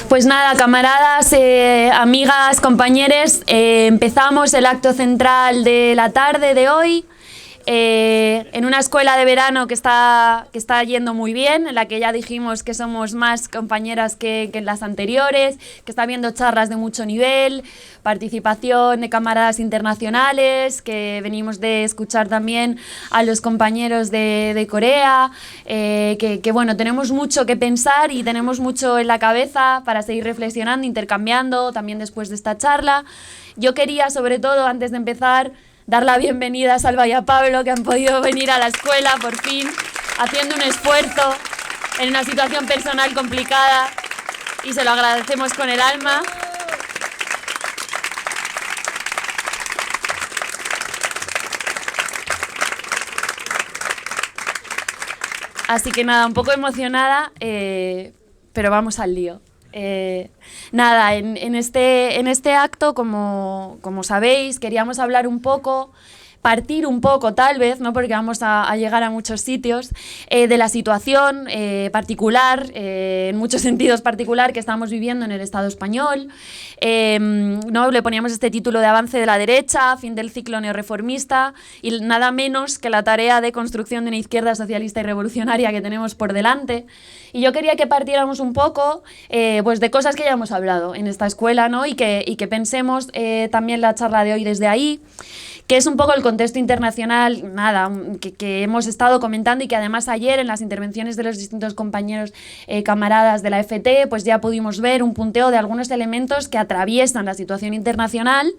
Pues nada, camaradas, amigas, compañeros, empezamos el acto central de la tarde de hoy en una escuela de verano que está yendo muy bien, en la que ya dijimos que somos más compañeras que en las anteriores, que está habiendo charlas de mucho nivel, participación de camaradas internacionales, que venimos de escuchar también a los compañeros de Corea, que bueno, tenemos mucho que pensar y tenemos mucho en la cabeza para seguir reflexionando, intercambiando también después de esta charla. Yo quería, sobre todo, antes de empezar, dar la bienvenida a Salva y a Pablo, que han podido venir a la escuela, por fin, haciendo un esfuerzo en una situación personal complicada, y se lo agradecemos con el alma. Así que nada, un poco emocionada, pero vamos al lío. Nada, en este acto, como sabéis, queríamos hablar un poco, partir un poco tal vez, ¿no? Porque vamos a llegar a muchos sitios, de la situación particular, en muchos sentidos particular, que estamos viviendo en el Estado español. ¿No? Le poníamos este título de avance de la derecha, fin del ciclo neorreformista, y nada menos que la tarea de construcción de una izquierda socialista y revolucionaria que tenemos por delante. Y yo quería que partiéramos un poco pues de cosas que ya hemos hablado en esta escuela, ¿no? y que pensemos también la charla de hoy desde ahí, que es un poco el contexto internacional, nada, que hemos estado comentando, y que además ayer en las intervenciones de los distintos compañeros, camaradas de la FT, pues ya pudimos ver un punteo de algunos elementos que atraviesan la situación internacional,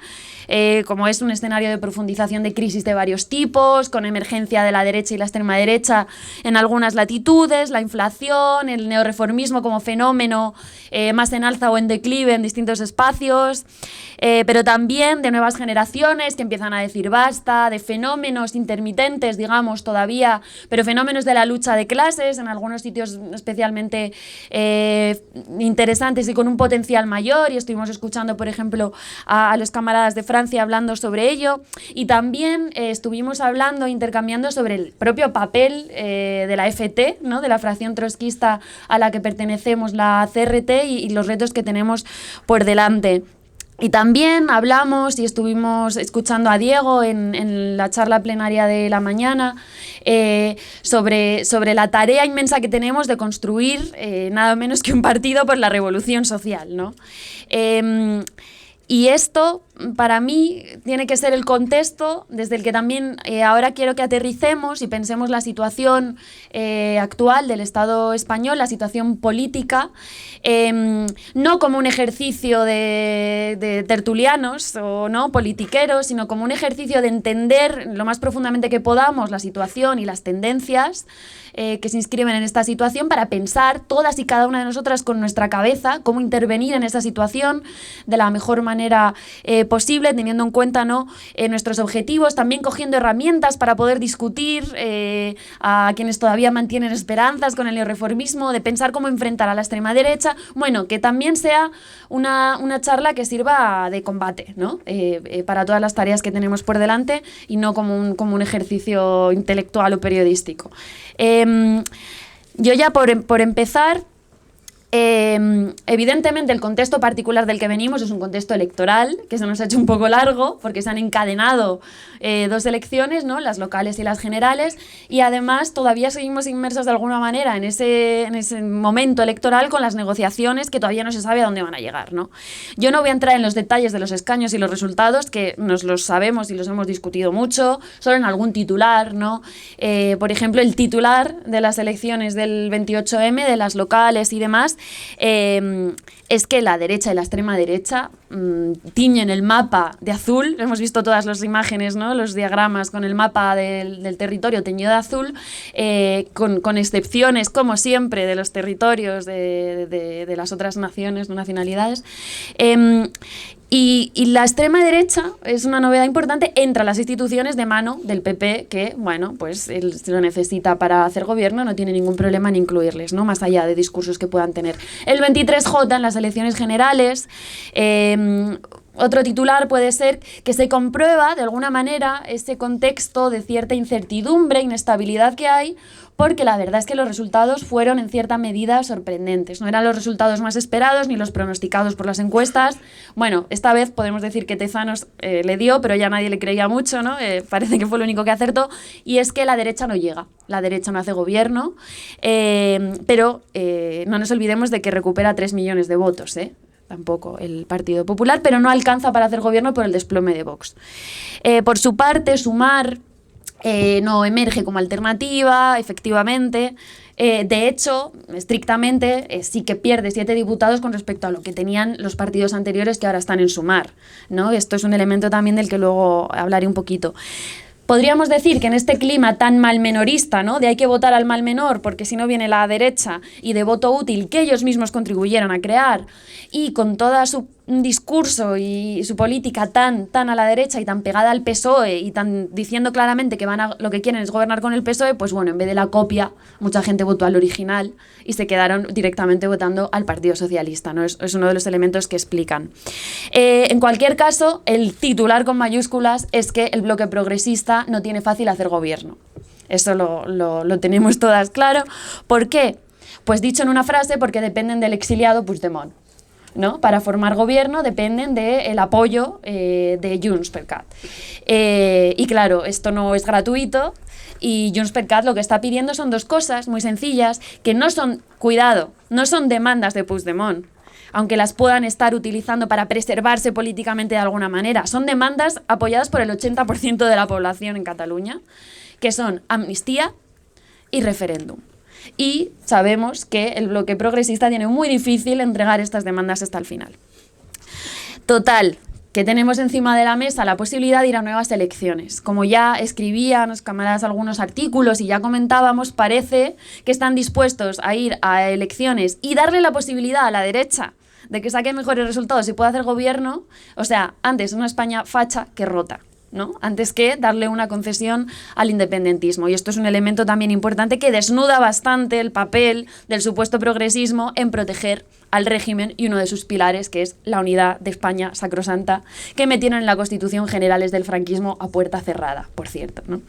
como es un escenario de profundización de crisis de varios tipos, con emergencia de la derecha y la extrema derecha en algunas latitudes, la inflación, el neorreformismo como fenómeno más en alza o en declive en distintos espacios, pero también de nuevas generaciones que empiezan a decir basta, de fenómenos intermitentes, digamos, todavía, pero fenómenos de la lucha de clases, en algunos sitios especialmente interesantes y con un potencial mayor, y estuvimos escuchando, por ejemplo, a los camaradas de Francia hablando sobre ello, y también estuvimos hablando, intercambiando sobre el propio papel de la FT, ¿no? De la fracción trotskista a la que pertenecemos, la CRT, y los retos que tenemos por delante. Y también hablamos y estuvimos escuchando a Diego en la charla plenaria de la mañana sobre la tarea inmensa que tenemos de construir nada menos que un partido por la revolución social, ¿no? Y esto, para mí, tiene que ser el contexto desde el que también ahora quiero que aterricemos y pensemos la situación actual del Estado español, la situación política, no como un ejercicio de tertulianos o no politiqueros, sino como un ejercicio de entender lo más profundamente que podamos la situación y las tendencias que se inscriben en esta situación, para pensar todas y cada una de nosotras con nuestra cabeza cómo intervenir en esta situación de la mejor manera posible, teniendo en cuenta, ¿no? Nuestros objetivos, también cogiendo herramientas para poder discutir a quienes todavía mantienen esperanzas con el neorreformismo, de pensar cómo enfrentar a la extrema derecha. Bueno, que también sea una charla que sirva de combate, ¿no? Para todas las tareas que tenemos por delante, y no como un ejercicio intelectual o periodístico. Yo ya por empezar, evidentemente el contexto particular del que venimos es un contexto electoral que se nos ha hecho un poco largo porque se han encadenado dos elecciones, ¿no? Las locales y las generales, y además todavía seguimos inmersos de alguna manera en ese momento electoral, con las negociaciones que todavía no se sabe a dónde van a llegar, ¿no? Yo no voy a entrar en los detalles de los escaños y los resultados, que nos los sabemos y los hemos discutido mucho, solo en algún titular, ¿no? Por ejemplo, el titular de las elecciones del 28M, de las locales y demás, es que la derecha y la extrema derecha tiñen el mapa de azul. Hemos visto todas las imágenes, ¿no? Los diagramas con el mapa del territorio teñido de azul, con excepciones, como siempre, de los territorios de las otras naciones, no nacionalidades. Y la extrema derecha, es una novedad importante, entra a las instituciones de mano del PP, que, bueno, pues él lo necesita para hacer gobierno, no tiene ningún problema en incluirles, ¿no? Más allá de discursos que puedan tener. El 23J en las elecciones generales, Otro titular puede ser que se comprueba de alguna manera ese contexto de cierta incertidumbre, inestabilidad que hay, porque la verdad es que los resultados fueron en cierta medida sorprendentes. No eran los resultados más esperados ni los pronosticados por las encuestas. Bueno, esta vez podemos decir que Tezanos le dio, pero ya nadie le creía mucho, ¿no? Parece que fue lo único que acertó. Y es que la derecha no llega, la derecha no hace gobierno, pero no nos olvidemos de que recupera 3 millones de votos, tampoco el Partido Popular, pero no alcanza para hacer gobierno por el desplome de Vox. Por su parte, Sumar no emerge como alternativa, efectivamente. De hecho, estrictamente, sí que pierde 7 diputados con respecto a lo que tenían los partidos anteriores que ahora están en Sumar, ¿no? Esto es un elemento también del que luego hablaré un poquito. Podríamos decir que en este clima tan malmenorista, ¿no? De hay que votar al mal menor porque si no viene la derecha, y de voto útil que ellos mismos contribuyeron a crear, y con toda su discurso y su política tan a la derecha y tan pegada al PSOE y tan diciendo claramente que lo que quieren es gobernar con el PSOE, pues bueno, en vez de la copia, mucha gente votó al original y se quedaron directamente votando al Partido Socialista, ¿no? Es uno de los elementos que explican. En cualquier caso, el titular con mayúsculas es que el bloque progresista no tiene fácil hacer gobierno. Eso lo tenemos todas claro. ¿Por qué? Pues dicho en una frase, porque dependen del exiliado Puigdemont, ¿no? Para formar gobierno dependen del apoyo de JxCat. Y claro, esto no es gratuito y JxCat lo que está pidiendo son 2 cosas muy sencillas que no son, cuidado, no son demandas de Puigdemont, aunque las puedan estar utilizando para preservarse políticamente de alguna manera. Son demandas apoyadas por el 80% de la población en Cataluña, que son amnistía y referéndum. Y sabemos que el bloque progresista tiene muy difícil entregar estas demandas hasta el final. Total, que tenemos encima de la mesa la posibilidad de ir a nuevas elecciones. Como ya escribían los camaradas algunos artículos y ya comentábamos, parece que están dispuestos a ir a elecciones y darle la posibilidad a la derecha de que saque mejores resultados y pueda hacer gobierno. O sea, antes una España facha que rota, ¿no? Antes que darle una concesión al independentismo. Y esto es un elemento también importante que desnuda bastante el papel del supuesto progresismo en proteger al régimen y uno de sus pilares, que es la unidad de España sacrosanta, que metieron en la Constitución generales del franquismo a puerta cerrada, por cierto, ¿no?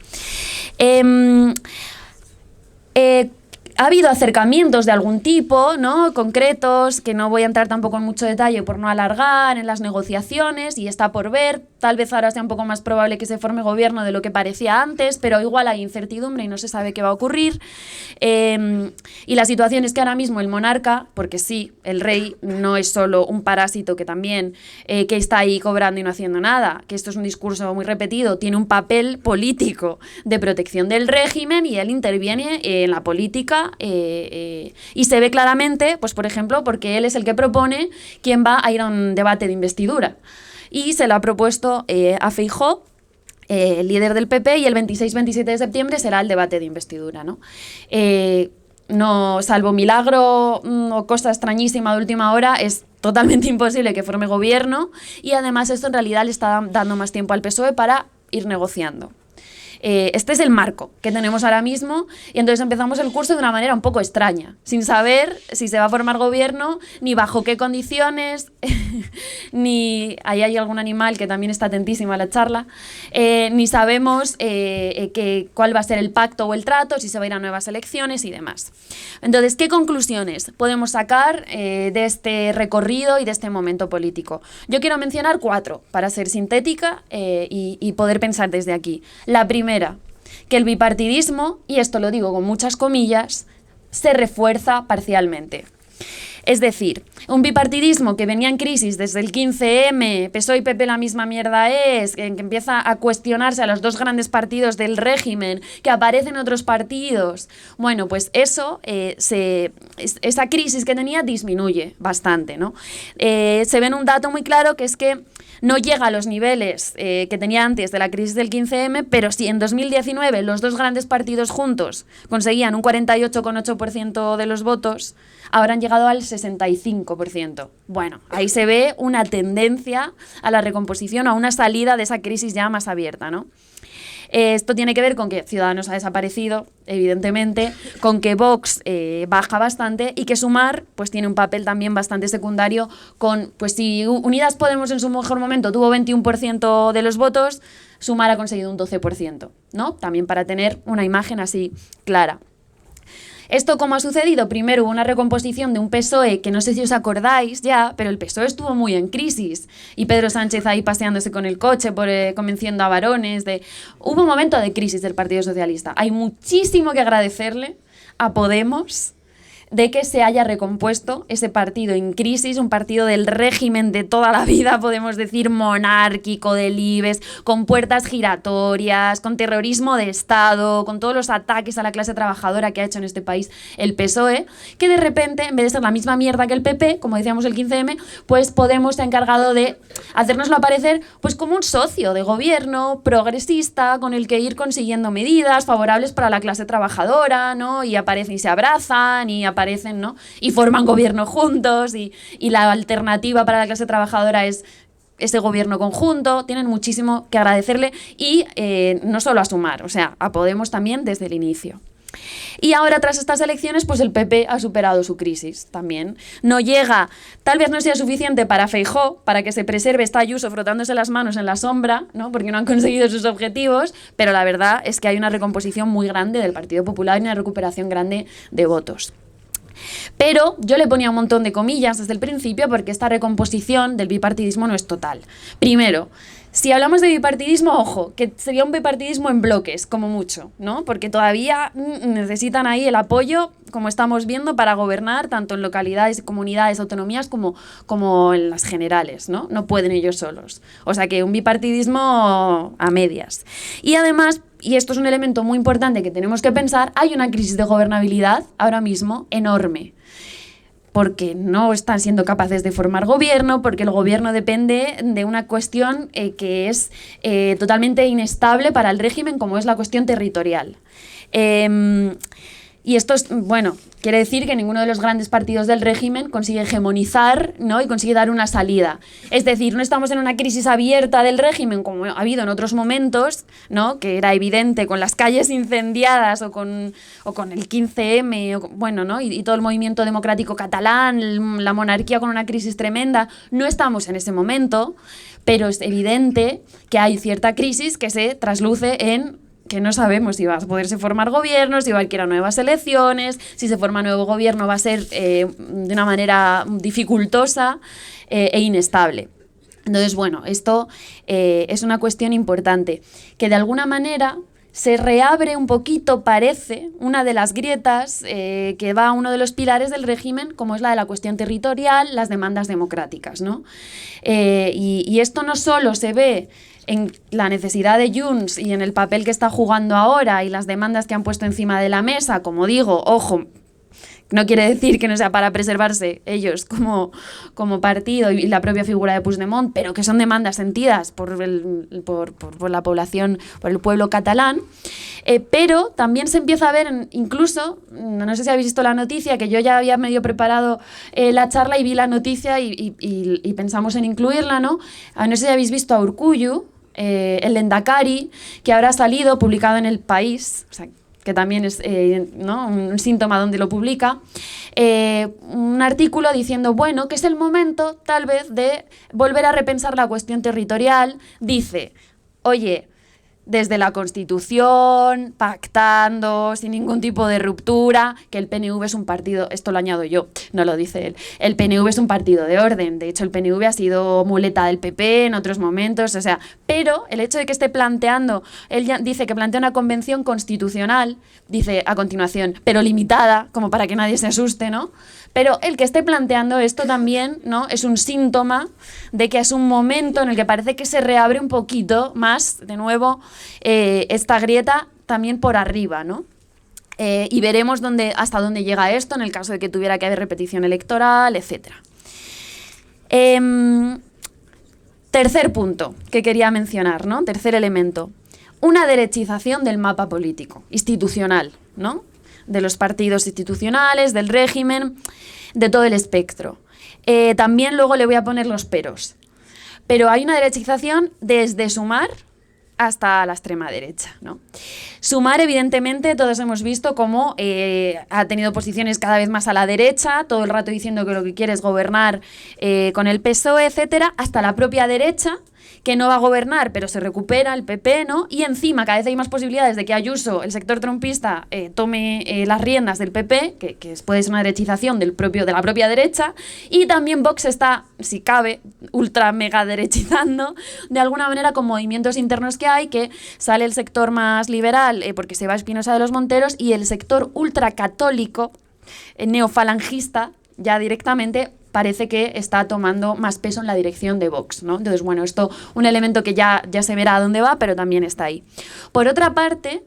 Ha habido acercamientos de algún tipo, ¿no? Concretos, que no voy a entrar tampoco en mucho detalle por no alargar, en las negociaciones, y está por ver. Tal vez ahora sea un poco más probable que se forme gobierno de lo que parecía antes, pero igual hay incertidumbre y no se sabe qué va a ocurrir. Y la situación es que ahora mismo el monarca, porque sí, el rey no es solo un parásito que también que está ahí cobrando y no haciendo nada, que esto es un discurso muy repetido, tiene un papel político de protección del régimen y él interviene en la política. Y se ve claramente, pues por ejemplo, porque él es el que propone quién va a ir a un debate de investidura. Y se lo ha propuesto a Feijóo, el líder del PP, y el 26-27 de septiembre será el debate de investidura, ¿no? No, salvo milagro o cosa extrañísima de última hora, es totalmente imposible que forme gobierno, y además esto en realidad le está dando más tiempo al PSOE para ir negociando. Este es el marco que tenemos ahora mismo, y entonces empezamos el curso de una manera un poco extraña, sin saber si se va a formar gobierno, ni bajo qué condiciones, ni ahí hay algún animal que también está atentísimo a la charla, ni sabemos cuál va a ser el pacto o el trato, si se va a ir a nuevas elecciones y demás. Entonces, ¿qué conclusiones podemos sacar de este recorrido y de este momento político? Yo quiero mencionar 4 para ser sintética y poder pensar desde aquí. La primera, que el bipartidismo, y esto lo digo con muchas comillas, se refuerza parcialmente. Es decir, un bipartidismo que venía en crisis desde el 15M, PSOE y PP la misma mierda es, que empieza a cuestionarse a los 2 grandes partidos del régimen, que aparecen otros partidos. Bueno, pues eso, esa crisis que tenía disminuye bastante, ¿no? Se ve en un dato muy claro, que es que no llega a los niveles que tenía antes de la crisis del 15M, pero si en 2019 los 2 grandes partidos juntos conseguían un 48,8% de los votos, ahora han llegado al 65%. Bueno, ahí se ve una tendencia a la recomposición, a una salida de esa crisis ya más abierta, ¿no? Esto tiene que ver con que Ciudadanos ha desaparecido, evidentemente, con que Vox baja bastante y que Sumar pues tiene un papel también bastante secundario con, pues si Unidas Podemos en su mejor momento tuvo 21% de los votos, Sumar ha conseguido un 12%, ¿no? También para tener una imagen así clara. ¿Esto cómo ha sucedido? Primero hubo una recomposición de un PSOE que no sé si os acordáis ya, pero el PSOE estuvo muy en crisis y Pedro Sánchez ahí paseándose con el coche, convenciendo a varones. Hubo un momento de crisis del Partido Socialista. Hay muchísimo que agradecerle a Podemos de que se haya recompuesto ese partido en crisis, un partido del régimen de toda la vida, podemos decir, monárquico, del IBEX, con puertas giratorias, con terrorismo de Estado, con todos los ataques a la clase trabajadora que ha hecho en este país el PSOE, que de repente, en vez de ser la misma mierda que el PP, como decíamos el 15M, pues Podemos se ha encargado de hacérnoslo aparecer pues como un socio de gobierno progresista con el que ir consiguiendo medidas favorables para la clase trabajadora, ¿no? Y aparecen y se abrazan y aparecen, ¿no? Y forman gobierno juntos y la alternativa para la clase trabajadora es ese gobierno conjunto. Tienen muchísimo que agradecerle y no solo a Sumar, o sea, a Podemos también desde el inicio. Y ahora, tras estas elecciones, pues el PP ha superado su crisis también. No llega, tal vez no sea suficiente para Feijóo, para que se preserve, está Ayuso frotándose las manos en la sombra, ¿no? Porque no han conseguido sus objetivos, pero la verdad es que hay una recomposición muy grande del Partido Popular y una recuperación grande de votos. Pero yo le ponía un montón de comillas desde el principio porque esta recomposición del bipartidismo no es total. Primero, si hablamos de bipartidismo, ojo, que sería un bipartidismo en bloques, como mucho, ¿no? Porque todavía necesitan ahí el apoyo, como estamos viendo, para gobernar tanto en localidades, comunidades, autonomías, como en las generales, ¿no? No pueden ellos solos. O sea que un bipartidismo a medias. Y además, y esto es un elemento muy importante que tenemos que pensar, hay una crisis de gobernabilidad ahora mismo enorme. Porque no están siendo capaces de formar gobierno, porque el gobierno depende de una cuestión que es totalmente inestable para el régimen, como es la cuestión territorial. Y esto es, bueno, quiere decir que ninguno de los grandes partidos del régimen consigue hegemonizar, ¿no? Y consigue dar una salida. Es decir, no estamos en una crisis abierta del régimen como ha habido en otros momentos, ¿no? Que era evidente con las calles incendiadas o con el 15M, bueno, ¿no? Y todo el movimiento democrático catalán, la monarquía con una crisis tremenda. No estamos en ese momento, pero es evidente que hay cierta crisis que se trasluce en que no sabemos si va a poderse formar gobierno, si va a haber que ir a nuevas elecciones, si se forma nuevo gobierno va a ser de una manera dificultosa e inestable. Entonces, bueno, esto es una cuestión importante, que de alguna manera se reabre un poquito, parece, una de las grietas que va a uno de los pilares del régimen, como es la de la cuestión territorial, las demandas democráticas, ¿no? Y esto no solo se ve en la necesidad de Junts y en el papel que está jugando ahora y las demandas que han puesto encima de la mesa, como digo, ojo, no quiere decir que no sea para preservarse ellos como partido y la propia figura de Puigdemont, pero que son demandas sentidas por la población, por el pueblo catalán. Pero también se empieza a ver, incluso, no sé si habéis visto la noticia, que yo ya había medio preparado la charla y vi la noticia y pensamos en incluirla, ¿no? No sé si habéis visto a Urkullu, el Lehendakari, que ahora ha salido, publicado en El País, o sea, que también es ¿no? un síntoma donde lo publica, un artículo diciendo, bueno, que es el momento tal vez de volver a repensar la cuestión territorial. Dice, oye, desde la Constitución, pactando, sin ningún tipo de ruptura, que el PNV es un partido, esto lo añado yo, no lo dice él, el PNV es un partido de orden, de hecho el PNV ha sido muleta del PP en otros momentos, o sea, pero el hecho de que esté planteando, él ya dice que plantea una convención constitucional, dice a continuación, pero limitada, como para que nadie se asuste, ¿no? Pero el que esté planteando esto también, ¿no? Es un síntoma de que es un momento en el que parece que se reabre un poquito más, de nuevo, esta grieta también por arriba, ¿no? Y veremos hasta dónde llega esto en el caso de que tuviera que haber repetición electoral, etc. Tercer punto que quería mencionar, ¿no? Tercer elemento. Una derechización del mapa político, institucional, ¿no? De los partidos institucionales, del régimen, de todo el espectro. También luego le voy a poner los peros. Pero hay una derechización desde Sumar hasta la extrema derecha, ¿no? Sumar, evidentemente, todos hemos visto cómo ha tenido posiciones cada vez más a la derecha, todo el rato diciendo que lo que quiere es gobernar con el PSOE, etcétera, hasta la propia derecha, que no va a gobernar, pero se recupera el PP, ¿no? Y encima cada vez hay más posibilidades de que Ayuso, el sector trumpista, tome las riendas del PP, que puede ser una derechización de la propia derecha, y también Vox está, si cabe, ultra mega derechizando, de alguna manera con movimientos internos que hay, que sale el sector más liberal, porque se va Espinosa de los Monteros, y el sector ultracatólico, neofalangista, ya directamente parece que está tomando más peso en la dirección de Vox, ¿no? Entonces, bueno, esto un elemento que ya se verá a dónde va, pero también está ahí. Por otra parte,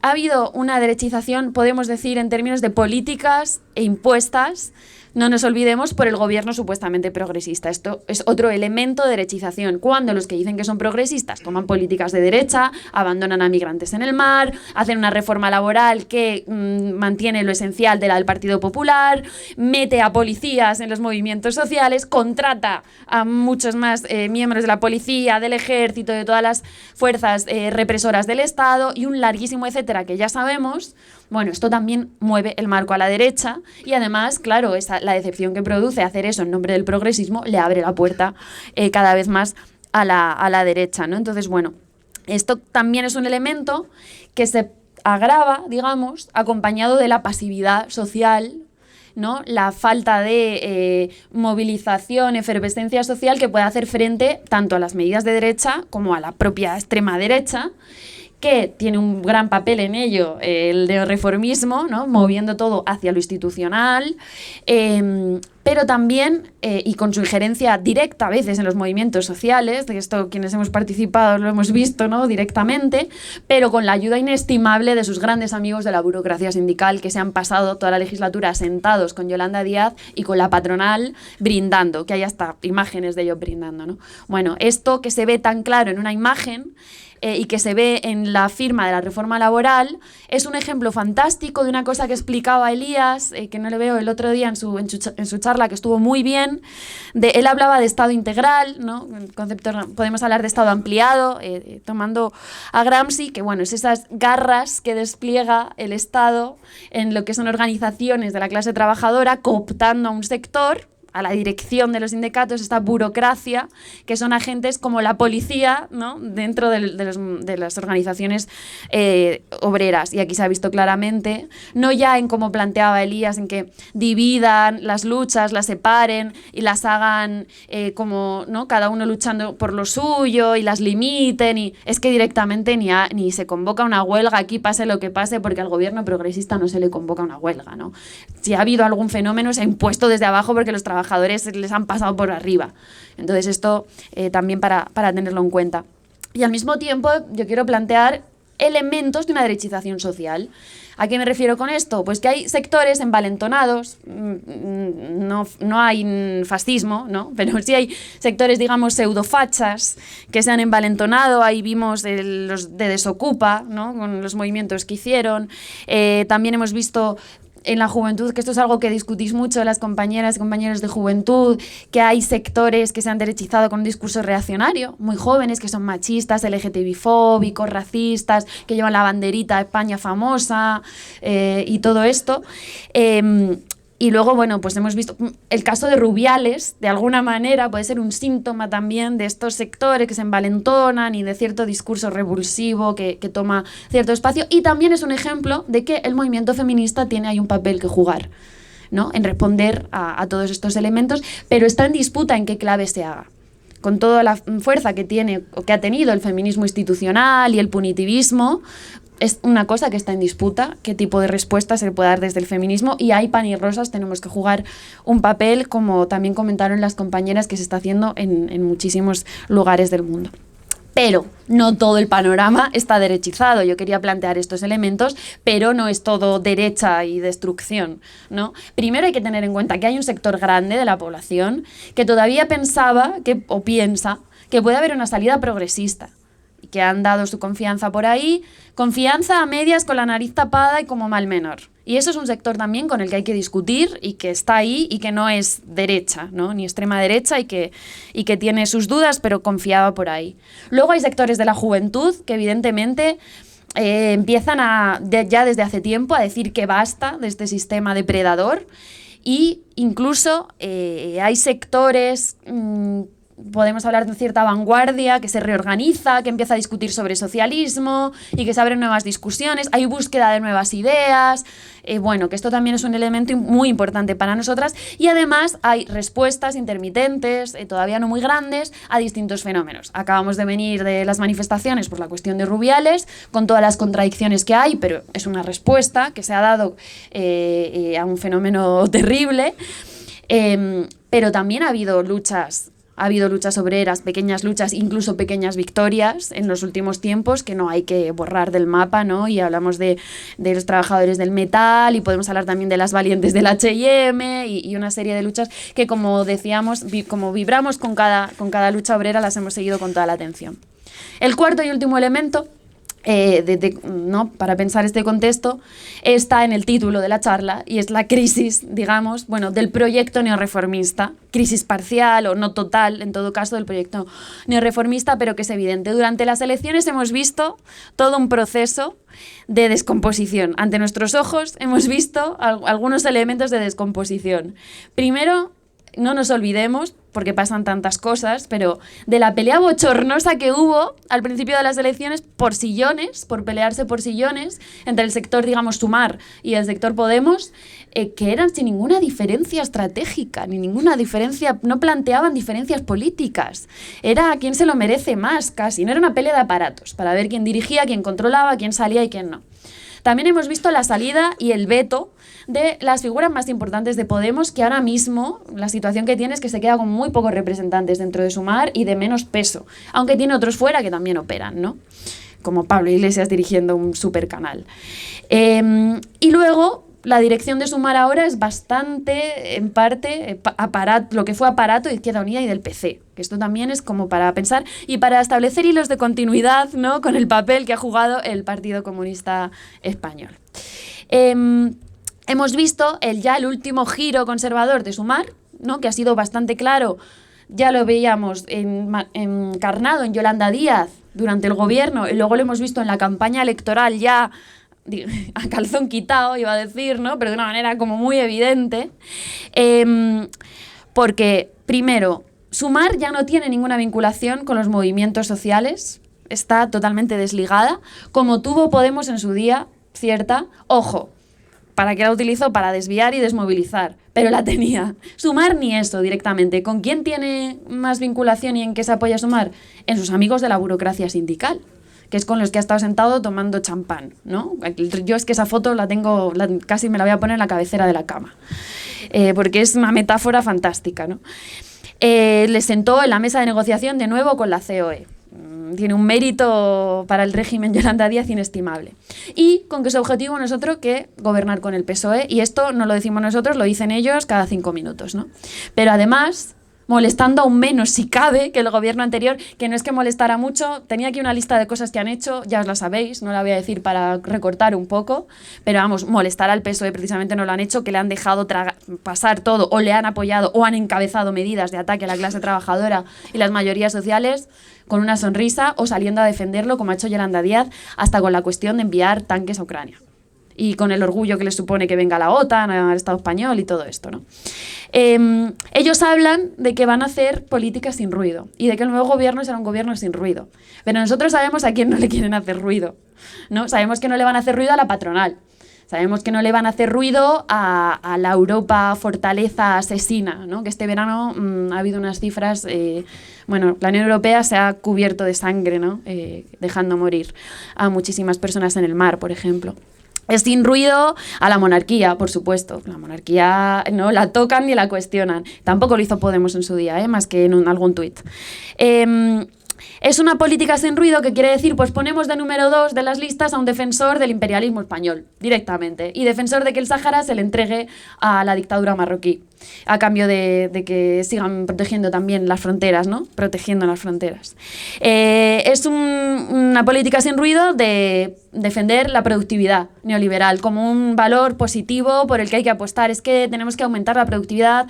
ha habido una derechización, podemos decir, en términos de políticas e impuestas, no nos olvidemos, por el gobierno supuestamente progresista. Esto es otro elemento de derechización. Cuando los que dicen que son progresistas toman políticas de derecha, abandonan a migrantes en el mar, hacen una reforma laboral que mantiene lo esencial de la del Partido Popular, mete a policías en los movimientos sociales, contrata a muchos más miembros de la policía, del ejército, de todas las fuerzas represoras del Estado y un larguísimo etcétera que ya sabemos. Bueno, esto también mueve el marco a la derecha y además, claro, la decepción que produce hacer eso en nombre del progresismo le abre la puerta cada vez más a la derecha, ¿no? Entonces, bueno, esto también es un elemento que se agrava, digamos, acompañado de la pasividad social, ¿no? La falta de movilización, efervescencia social que puede hacer frente tanto a las medidas de derecha como a la propia extrema derecha, que tiene un gran papel en ello, el neorreformismo, ¿no? Moviendo todo hacia lo institucional, pero también, y con su injerencia directa a veces en los movimientos sociales, de esto quienes hemos participado lo hemos visto, ¿no? Directamente, pero con la ayuda inestimable de sus grandes amigos de la burocracia sindical que se han pasado toda la legislatura sentados con Yolanda Díaz y con la patronal brindando, que hay hasta imágenes de ellos brindando, ¿no? Bueno, esto que se ve tan claro en una imagen y que se ve en la firma de la reforma laboral, es un ejemplo fantástico de una cosa que explicaba Elías, que no le veo el otro día en su charla, que estuvo muy bien. Él hablaba de Estado integral, ¿no? El concepto, podemos hablar de Estado ampliado, tomando a Gramsci, que bueno, es esas garras que despliega el Estado en lo que son organizaciones de la clase trabajadora, cooptando a un sector, a la dirección de los sindicatos, esta burocracia, que son agentes como la policía, ¿no? Dentro de las organizaciones obreras. Y aquí se ha visto claramente, no ya en cómo planteaba Elías, en que dividan las luchas, las separen y las hagan como, ¿no? Cada uno luchando por lo suyo y las limiten. Y es que directamente ni se convoca una huelga, aquí pase lo que pase, porque al gobierno progresista no se le convoca una huelga, ¿no? Si ha habido algún fenómeno, se ha impuesto desde abajo porque los trabajadores les han pasado por arriba. Entonces esto también para tenerlo en cuenta. Y al mismo tiempo yo quiero plantear elementos de una derechización social. ¿A qué me refiero con esto? Pues que hay sectores envalentonados, no hay fascismo, ¿no? Pero sí hay sectores, digamos, pseudofachas que se han envalentonado. Ahí vimos los de Desocupa, ¿no? Con los movimientos que hicieron. También hemos visto en la juventud, que esto es algo que discutís mucho las compañeras y compañeros de juventud, que hay sectores que se han derechizado con un discurso reaccionario, muy jóvenes, que son machistas, LGTBI-fóbicos, racistas, que llevan la banderita España famosa y todo esto. Y luego, bueno, pues hemos visto el caso de Rubiales, de alguna manera puede ser un síntoma también de estos sectores que se envalentonan y de cierto discurso revulsivo que toma cierto espacio. Y también es un ejemplo de que el movimiento feminista tiene ahí un papel que jugar, ¿no? En responder a todos estos elementos, pero está en disputa en qué clave se haga. Con toda la fuerza que tiene o que ha tenido el feminismo institucional y el punitivismo, es una cosa que está en disputa, qué tipo de respuesta se le puede dar desde el feminismo, y ahí pan y rosas tenemos que jugar un papel, como también comentaron las compañeras, que se está haciendo en muchísimos lugares del mundo. Pero no todo el panorama está derechizado. Yo quería plantear estos elementos, pero no es todo derecha y destrucción, ¿no? Primero hay que tener en cuenta que hay un sector grande de la población que todavía pensaba o piensa que puede haber una salida progresista, que han dado su confianza por ahí, confianza a medias con la nariz tapada y como mal menor. Y eso es un sector también con el que hay que discutir y que está ahí y que no es derecha, ¿no? Ni extrema derecha y que tiene sus dudas, pero confiaba por ahí. Luego hay sectores de la juventud que evidentemente empiezan ya desde hace tiempo a decir que basta de este sistema depredador y incluso hay sectores... podemos hablar de cierta vanguardia que se reorganiza, que empieza a discutir sobre socialismo y que se abren nuevas discusiones, hay búsqueda de nuevas ideas, bueno, que esto también es un elemento muy importante para nosotras y además hay respuestas intermitentes, todavía no muy grandes, a distintos fenómenos. Acabamos de venir de las manifestaciones por la cuestión de Rubiales, con todas las contradicciones que hay, pero es una respuesta que se ha dado a un fenómeno terrible, pero también ha habido luchas obreras, pequeñas luchas, incluso pequeñas victorias en los últimos tiempos que no hay que borrar del mapa, ¿no? Y hablamos de los trabajadores del metal y podemos hablar también de las valientes del H&M y una serie de luchas que, como decíamos, como vibramos con cada lucha obrera, las hemos seguido con toda la atención. El cuarto y último elemento ¿no? para pensar este contexto está en el título de la charla y es la crisis, digamos, bueno, del proyecto neorreformista, crisis parcial o no total, en todo caso, del proyecto neorreformista, pero que es evidente. Durante las elecciones hemos visto todo un proceso de descomposición. Ante nuestros ojos hemos visto algunos elementos de descomposición. Primero, no nos olvidemos, porque pasan tantas cosas, pero de la pelea bochornosa que hubo al principio de las elecciones por sillones, por pelearse por sillones, entre el sector, digamos, Sumar y el sector Podemos, que eran sin ninguna diferencia estratégica, ni ninguna diferencia, no planteaban diferencias políticas. Era quién se lo merece más, casi. No era una pelea de aparatos, para ver quién dirigía, quién controlaba, quién salía y quién no. También hemos visto la salida y el veto de las figuras más importantes de Podemos, que ahora mismo la situación que tiene es que se queda con muy pocos representantes dentro de Sumar y de menos peso, aunque tiene otros fuera que también operan, ¿no? Como Pablo Iglesias dirigiendo un supercanal. Y luego la dirección de Sumar ahora es bastante, en parte, lo que fue aparato de Izquierda Unida y del PC, que esto también es como para pensar y para establecer hilos de continuidad, ¿no? Con el papel que ha jugado el Partido Comunista Español. Hemos visto el último giro conservador de Sumar, ¿no? Que ha sido bastante claro, ya lo veíamos encarnado en Yolanda Díaz durante el gobierno y luego lo hemos visto en la campaña electoral ya a calzón quitado, iba a decir, ¿no? Pero de una manera como muy evidente, porque, primero, Sumar ya no tiene ninguna vinculación con los movimientos sociales, está totalmente desligada, como tuvo Podemos en su día, cierta, ojo, ¿para qué la utilizó? Para desviar y desmovilizar, pero la tenía. Sumar ni eso directamente. ¿Con quién tiene más vinculación y en qué se apoya Sumar? En sus amigos de la burocracia sindical, que es con los que ha estado sentado tomando champán, ¿no? Yo es que esa foto la tengo, casi me la voy a poner en la cabecera de la cama, porque es una metáfora fantástica, ¿no? Le sentó en la mesa de negociación de nuevo con la COE. Tiene un mérito para el régimen Yolanda Díaz inestimable. Y con que su objetivo no es otro que gobernar con el PSOE, y esto no lo decimos nosotros, lo dicen ellos cada 5 minutos, ¿no? Pero además, molestando aún menos, si cabe, que el gobierno anterior, que no es que molestara mucho, tenía aquí una lista de cosas que han hecho, ya os la sabéis, no la voy a decir para recortar un poco, pero vamos, molestar al PSOE precisamente no lo han hecho, que le han dejado pasar todo, o le han apoyado, o han encabezado medidas de ataque a la clase trabajadora y las mayorías sociales, con una sonrisa, o saliendo a defenderlo, como ha hecho Yolanda Díaz, hasta con la cuestión de enviar tanques a Ucrania. Y con el orgullo que les supone que venga la OTAN, al Estado español y todo esto, ¿no? Ellos hablan de que van a hacer políticas sin ruido y de que el nuevo gobierno será un gobierno sin ruido. Pero nosotros sabemos a quién no le quieren hacer ruido, ¿no? Sabemos que no le van a hacer ruido a la patronal. Sabemos que no le van a hacer ruido a la Europa fortaleza asesina, ¿no? Que este verano ha habido unas cifras... bueno, la Unión Europea se ha cubierto de sangre, ¿no? Dejando morir a muchísimas personas en el mar, por ejemplo. Es sin ruido a la monarquía, por supuesto. La monarquía no la tocan ni la cuestionan. Tampoco lo hizo Podemos en su día, más que en algún tuit. Es una política sin ruido que quiere decir, pues ponemos de número 2 de las listas a un defensor del imperialismo español, directamente, y defensor de que el Sáhara se le entregue a la dictadura marroquí. a cambio de que sigan protegiendo también las fronteras, ¿no? Protegiendo las fronteras. Es una política sin ruido de defender la productividad neoliberal como un valor positivo por el que hay que apostar. Es que tenemos que aumentar la productividad,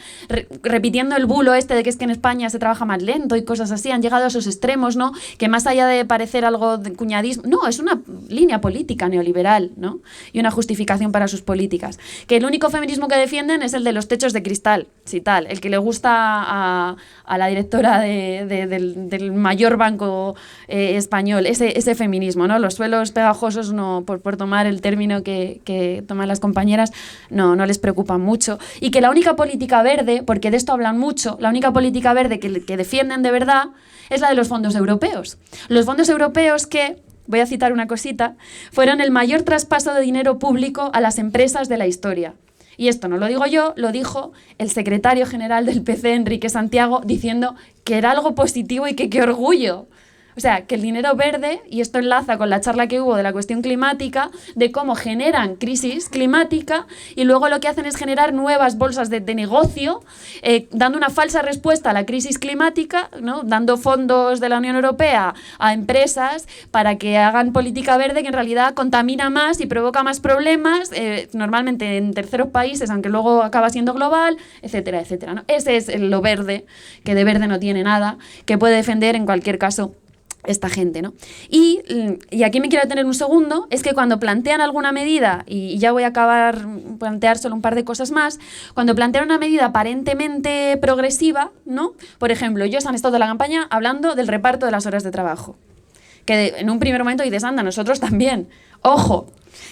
repitiendo el bulo este de que es que en España se trabaja más lento y cosas así. Han llegado a esos extremos, ¿no? Que más allá de parecer algo de cuñadismo, no, es una línea política neoliberal, ¿no? Y una justificación para sus políticas. Que el único feminismo que defienden es el de los techos de cristal, si tal, el que le gusta a la directora del mayor banco español, ese feminismo, ¿no? Los suelos pegajosos, no, por tomar el término que toman las compañeras, no les preocupa mucho. Y que la única política verde, porque de esto hablan mucho, la única política verde que defienden de verdad es la de los fondos europeos. Los fondos europeos que, voy a citar una cosita, fueron el mayor traspaso de dinero público a las empresas de la historia. Y esto no lo digo yo, lo dijo el secretario general del PC, Enrique Santiago, diciendo que era algo positivo y que qué orgullo. O sea, que el dinero verde, y esto enlaza con la charla que hubo de la cuestión climática, de cómo generan crisis climática y luego lo que hacen es generar nuevas bolsas de negocio, dando una falsa respuesta a la crisis climática, ¿no? Dando fondos de la Unión Europea a empresas para que hagan política verde que en realidad contamina más y provoca más problemas, normalmente en terceros países, aunque luego acaba siendo global, etcétera, etcétera, ¿no? Ese es lo verde, que de verde no tiene nada, que puede defender en cualquier caso esta gente, ¿no? Y aquí me quiero detener un segundo, es que cuando plantean alguna medida, y ya voy a acabar plantear solo un par de cosas más, cuando plantean una medida aparentemente progresiva, ¿no? Por ejemplo, ellos han estado de la campaña hablando del reparto de las horas de trabajo, que en un primer momento dices, anda, nosotros también, ojo,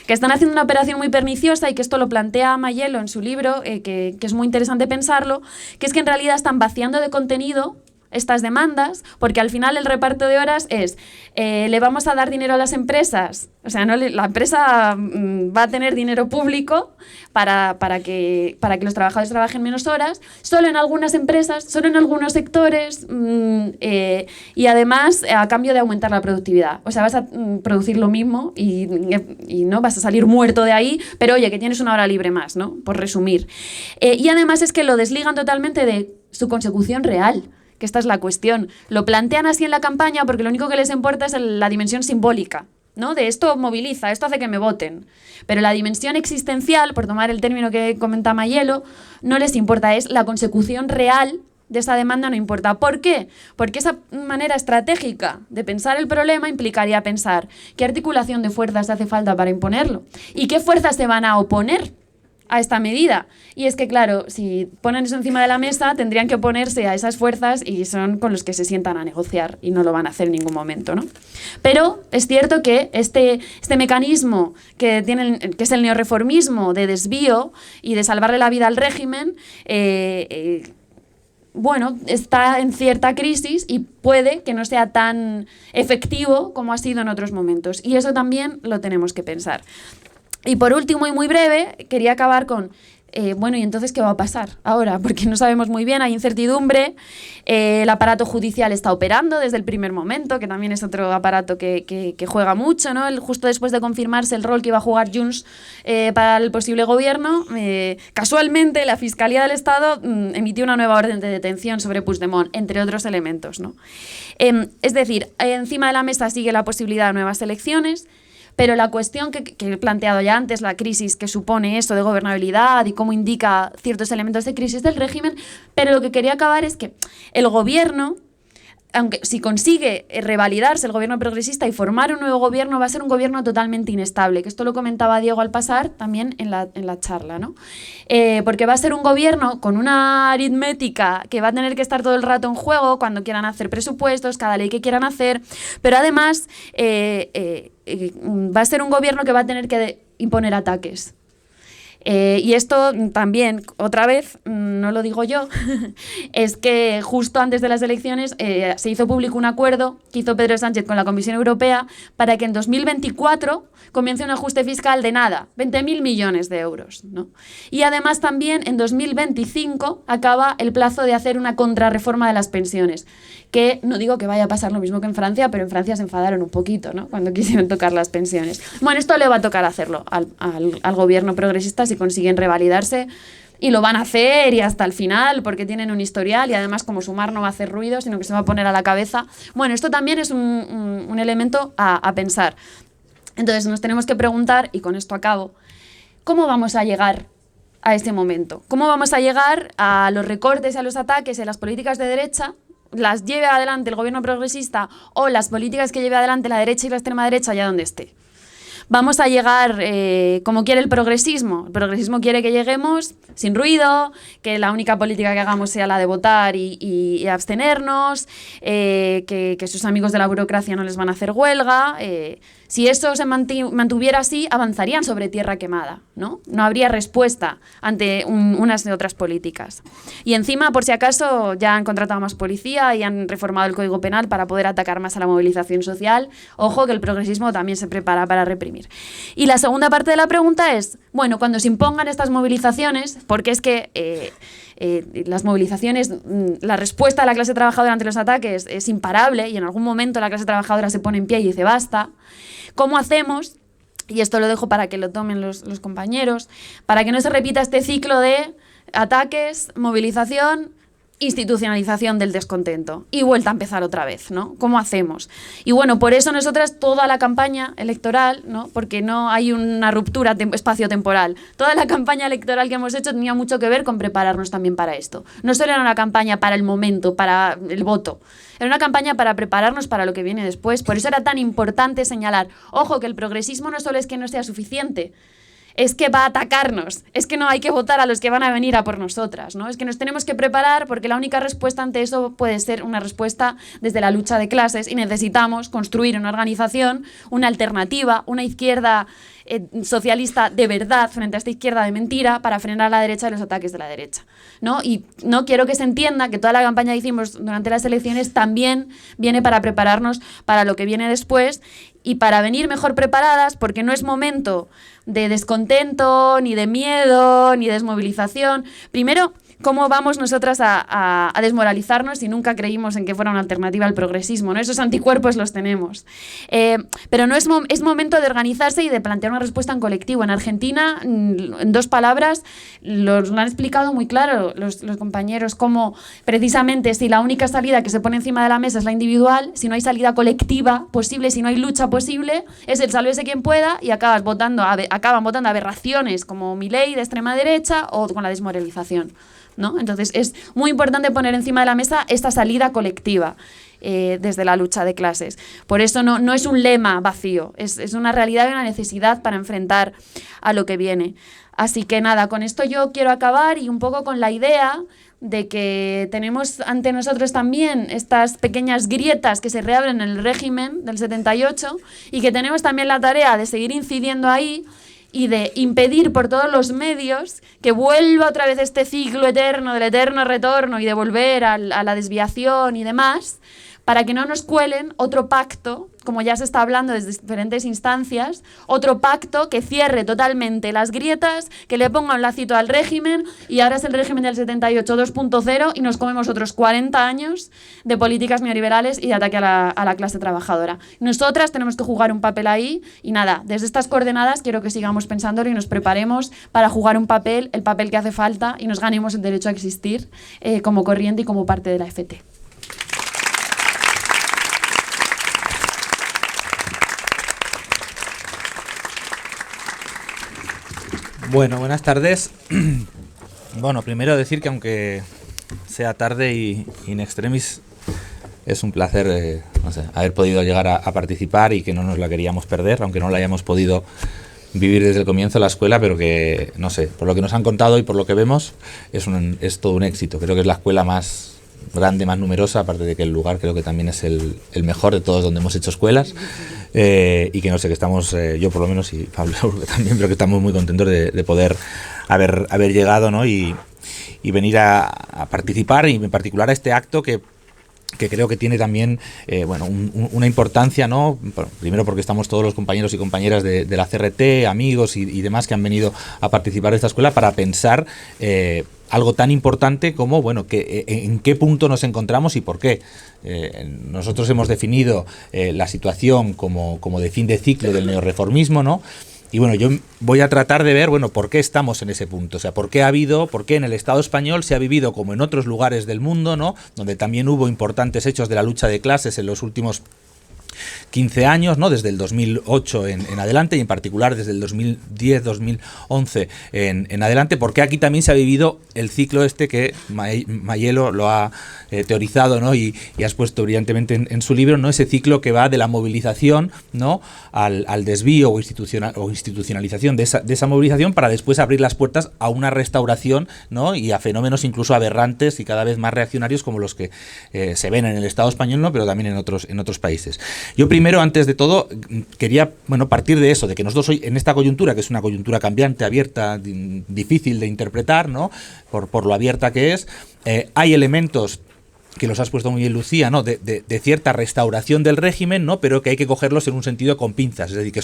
que están haciendo una operación muy perniciosa y que esto lo plantea Mayelo en su libro, que es muy interesante pensarlo, que es que en realidad están vaciando de contenido estas demandas, porque al final el reparto de horas es, le vamos a dar dinero a las empresas, o sea, no la empresa va a tener dinero público para que los trabajadores trabajen menos horas, solo en algunas empresas, solo en algunos sectores, y además a cambio de aumentar la productividad. O sea, vas a producir lo mismo y no vas a salir muerto de ahí, pero oye, que tienes una hora libre más, ¿no? Por resumir. Y además es que lo desligan totalmente de su consecución real, que esta es la cuestión. Lo plantean así en la campaña porque lo único que les importa es la dimensión simbólica, ¿no? De esto moviliza, esto hace que me voten. Pero la dimensión existencial, por tomar el término que comenta Mayelo, no les importa, es la consecución real de esa demanda, no importa. ¿Por qué? Porque esa manera estratégica de pensar el problema implicaría pensar qué articulación de fuerzas hace falta para imponerlo y qué fuerzas se van a oponer a esta medida. Y es que, claro, si ponen eso encima de la mesa, tendrían que oponerse a esas fuerzas y son con los que se sientan a negociar y no lo van a hacer en ningún momento, ¿no? Pero es cierto que este mecanismo que es el neorreformismo de desvío y de salvarle la vida al régimen, bueno, está en cierta crisis y puede que no sea tan efectivo como ha sido en otros momentos. Y eso también lo tenemos que pensar. Y por último y muy breve, quería acabar con, bueno, ¿y entonces qué va a pasar ahora? Porque no sabemos muy bien, hay incertidumbre, el aparato judicial está operando desde el primer momento, que también es otro aparato que juega mucho, ¿no? Justo después de confirmarse el rol que iba a jugar Junts para el posible gobierno, casualmente la Fiscalía del Estado emitió una nueva orden de detención sobre Puigdemont, entre otros elementos, ¿no? Es decir, encima de la mesa sigue la posibilidad de nuevas elecciones, pero la cuestión que he planteado ya antes, la crisis que supone eso de gobernabilidad y cómo indica ciertos elementos de crisis del régimen, pero lo que quería acabar es que el gobierno, aunque si consigue revalidarse el gobierno progresista y formar un nuevo gobierno, va a ser un gobierno totalmente inestable, que esto lo comentaba Diego al pasar también en la charla, ¿no? Porque va a ser un gobierno con una aritmética que va a tener que estar todo el rato en juego cuando quieran hacer presupuestos, cada ley que quieran hacer, pero además va a ser un gobierno que va a tener que imponer ataques. Y esto también, otra vez, no lo digo yo, es que justo antes de las elecciones se hizo público un acuerdo que hizo Pedro Sánchez con la Comisión Europea para que en 2024 comience un ajuste fiscal de nada, 20.000 millones de euros, ¿no? Y además también en 2025 acaba el plazo de hacer una contrarreforma de las pensiones, que no digo que vaya a pasar lo mismo que en Francia, pero en Francia se enfadaron un poquito, ¿no? Cuando quisieron tocar las pensiones. Bueno, esto le va a tocar hacerlo al gobierno progresista si consiguen revalidarse y lo van a hacer y hasta el final porque tienen un historial y además como Sumar no va a hacer ruido, sino que se va a poner a la cabeza. Bueno, esto también es un elemento a pensar. Entonces nos tenemos que preguntar, y con esto acabo, ¿cómo vamos a llegar a este momento? ¿Cómo vamos a llegar a los recortes y a los ataques en las políticas de derecha, las lleve adelante el gobierno progresista o las políticas que lleve adelante la derecha y la extrema derecha allá donde esté? Vamos a llegar como quiere el progresismo. El progresismo quiere que lleguemos sin ruido, que la única política que hagamos sea la de votar y abstenernos, que sus amigos de la burocracia no les van a hacer huelga. Si eso se mantuviera así, avanzarían sobre tierra quemada, ¿no? No habría respuesta ante unas y otras políticas. Y encima, por si acaso, ya han contratado más policía y han reformado el Código Penal para poder atacar más a la movilización social. Ojo, que el progresismo también se prepara para reprimir. Y la segunda parte de la pregunta es, bueno, cuando se impongan estas movilizaciones, porque es que las movilizaciones, la respuesta de la clase trabajadora ante los ataques es imparable y en algún momento la clase trabajadora se pone en pie y dice basta. ¿Cómo hacemos? Y esto lo dejo para que lo tomen los compañeros, para que no se repita este ciclo de ataques, movilización, institucionalización del descontento y vuelta a empezar otra vez, ¿no? ¿Cómo hacemos? Y bueno, por eso nosotras toda la campaña electoral, ¿no? Porque no hay una ruptura espacio-temporal, toda la campaña electoral que hemos hecho tenía mucho que ver con prepararnos también para esto. No solo era una campaña para el momento, para el voto, era una campaña para prepararnos para lo que viene después. Por eso era tan importante señalar, ojo, que el progresismo no solo es que no sea suficiente, es que va a atacarnos, es que no hay que votar a los que van a venir a por nosotras, ¿no? Es que nos tenemos que preparar porque la única respuesta ante eso puede ser una respuesta desde la lucha de clases y necesitamos construir una organización, una alternativa, una izquierda socialista de verdad frente a esta izquierda de mentira para frenar a la derecha y los ataques de la derecha, ¿no? Y no quiero que se entienda que toda la campaña que hicimos durante las elecciones también viene para prepararnos para lo que viene después y para venir mejor preparadas, porque no es momento de descontento, ni de miedo, ni de desmovilización. Primero, ¿cómo vamos nosotras a desmoralizarnos si nunca creímos en que fuera una alternativa al progresismo, ¿no? Esos anticuerpos los tenemos. Pero no es momento de organizarse y de plantear una respuesta en colectivo. En Argentina, en 2 palabras, lo han explicado muy claro los compañeros, cómo precisamente si la única salida que se pone encima de la mesa es la individual, si no hay salida colectiva posible, si no hay lucha posible, es el sálvese quien pueda y acaban votando aberraciones como Milei de extrema derecha o con la desmoralización, ¿no? Entonces es muy importante poner encima de la mesa esta salida colectiva desde la lucha de clases. Por eso no es un lema vacío, es una realidad y una necesidad para enfrentar a lo que viene. Así que nada, con esto yo quiero acabar y un poco con la idea de que tenemos ante nosotros también estas pequeñas grietas que se reabren en el régimen del 78 y que tenemos también la tarea de seguir incidiendo ahí y de impedir por todos los medios que vuelva otra vez este ciclo eterno del eterno retorno y de volver a la desviación y demás, para que no nos cuelen otro pacto, como ya se está hablando desde diferentes instancias, otro pacto que cierre totalmente las grietas, que le ponga un lacito al régimen y ahora es el régimen del 78 2.0 y nos comemos otros 40 años de políticas neoliberales y de ataque a la clase trabajadora. Nosotras tenemos que jugar un papel ahí y nada, desde estas coordenadas quiero que sigamos pensándolo y nos preparemos para jugar un papel, el papel que hace falta y nos ganemos el derecho a existir como corriente y como parte de la FT. Bueno, buenas tardes. Bueno, primero decir que aunque sea tarde y in extremis, es un placer haber podido llegar a participar y que no nos la queríamos perder, aunque no la hayamos podido vivir desde el comienzo de la escuela, pero que, no sé, por lo que nos han contado y por lo que vemos, es todo un éxito. Creo que es la escuela más grande, más numerosa, aparte de que el lugar creo que también es el mejor de todos donde hemos hecho escuelas, y que no sé, que estamos, yo por lo menos y Pablo también, pero que estamos muy contentos de poder haber llegado, ¿no? y venir a participar, y en particular a este acto que creo que tiene también una importancia, ¿no? Primero porque estamos todos los compañeros y compañeras de la CRT, amigos y demás que han venido a participar de esta escuela para pensar algo tan importante como, bueno, en qué punto nos encontramos y por qué. Nosotros hemos definido la situación como de fin de ciclo del neorreformismo, ¿no? Y bueno, yo voy a tratar de ver, bueno, por qué estamos en ese punto. O sea, por qué en el Estado español se ha vivido como en otros lugares del mundo, ¿no? Donde también hubo importantes hechos de la lucha de clases en los últimos 15 años, ¿no? Desde el 2008 en adelante, y en particular desde el 2010-2011 en adelante, porque aquí también se ha vivido el ciclo este que Mayelo lo ha teorizado, ¿no? y has puesto brillantemente en su libro, ¿no? Ese ciclo que va de la movilización, ¿no? al desvío o institucionalización de esa movilización, para después abrir las puertas a una restauración, ¿no? Y a fenómenos incluso aberrantes y cada vez más reaccionarios como los que se ven en el Estado español, ¿no? Pero también en otros países. Yo primero, antes de todo, quería partir de eso, de que nosotros hoy, en esta coyuntura, que es una coyuntura cambiante, abierta, difícil de interpretar, ¿no? Por lo abierta que es, hay elementos que los has puesto muy bien, Lucía, ¿no? De cierta restauración del régimen, ¿no? Pero que hay que cogerlos en un sentido con pinzas, es decir, que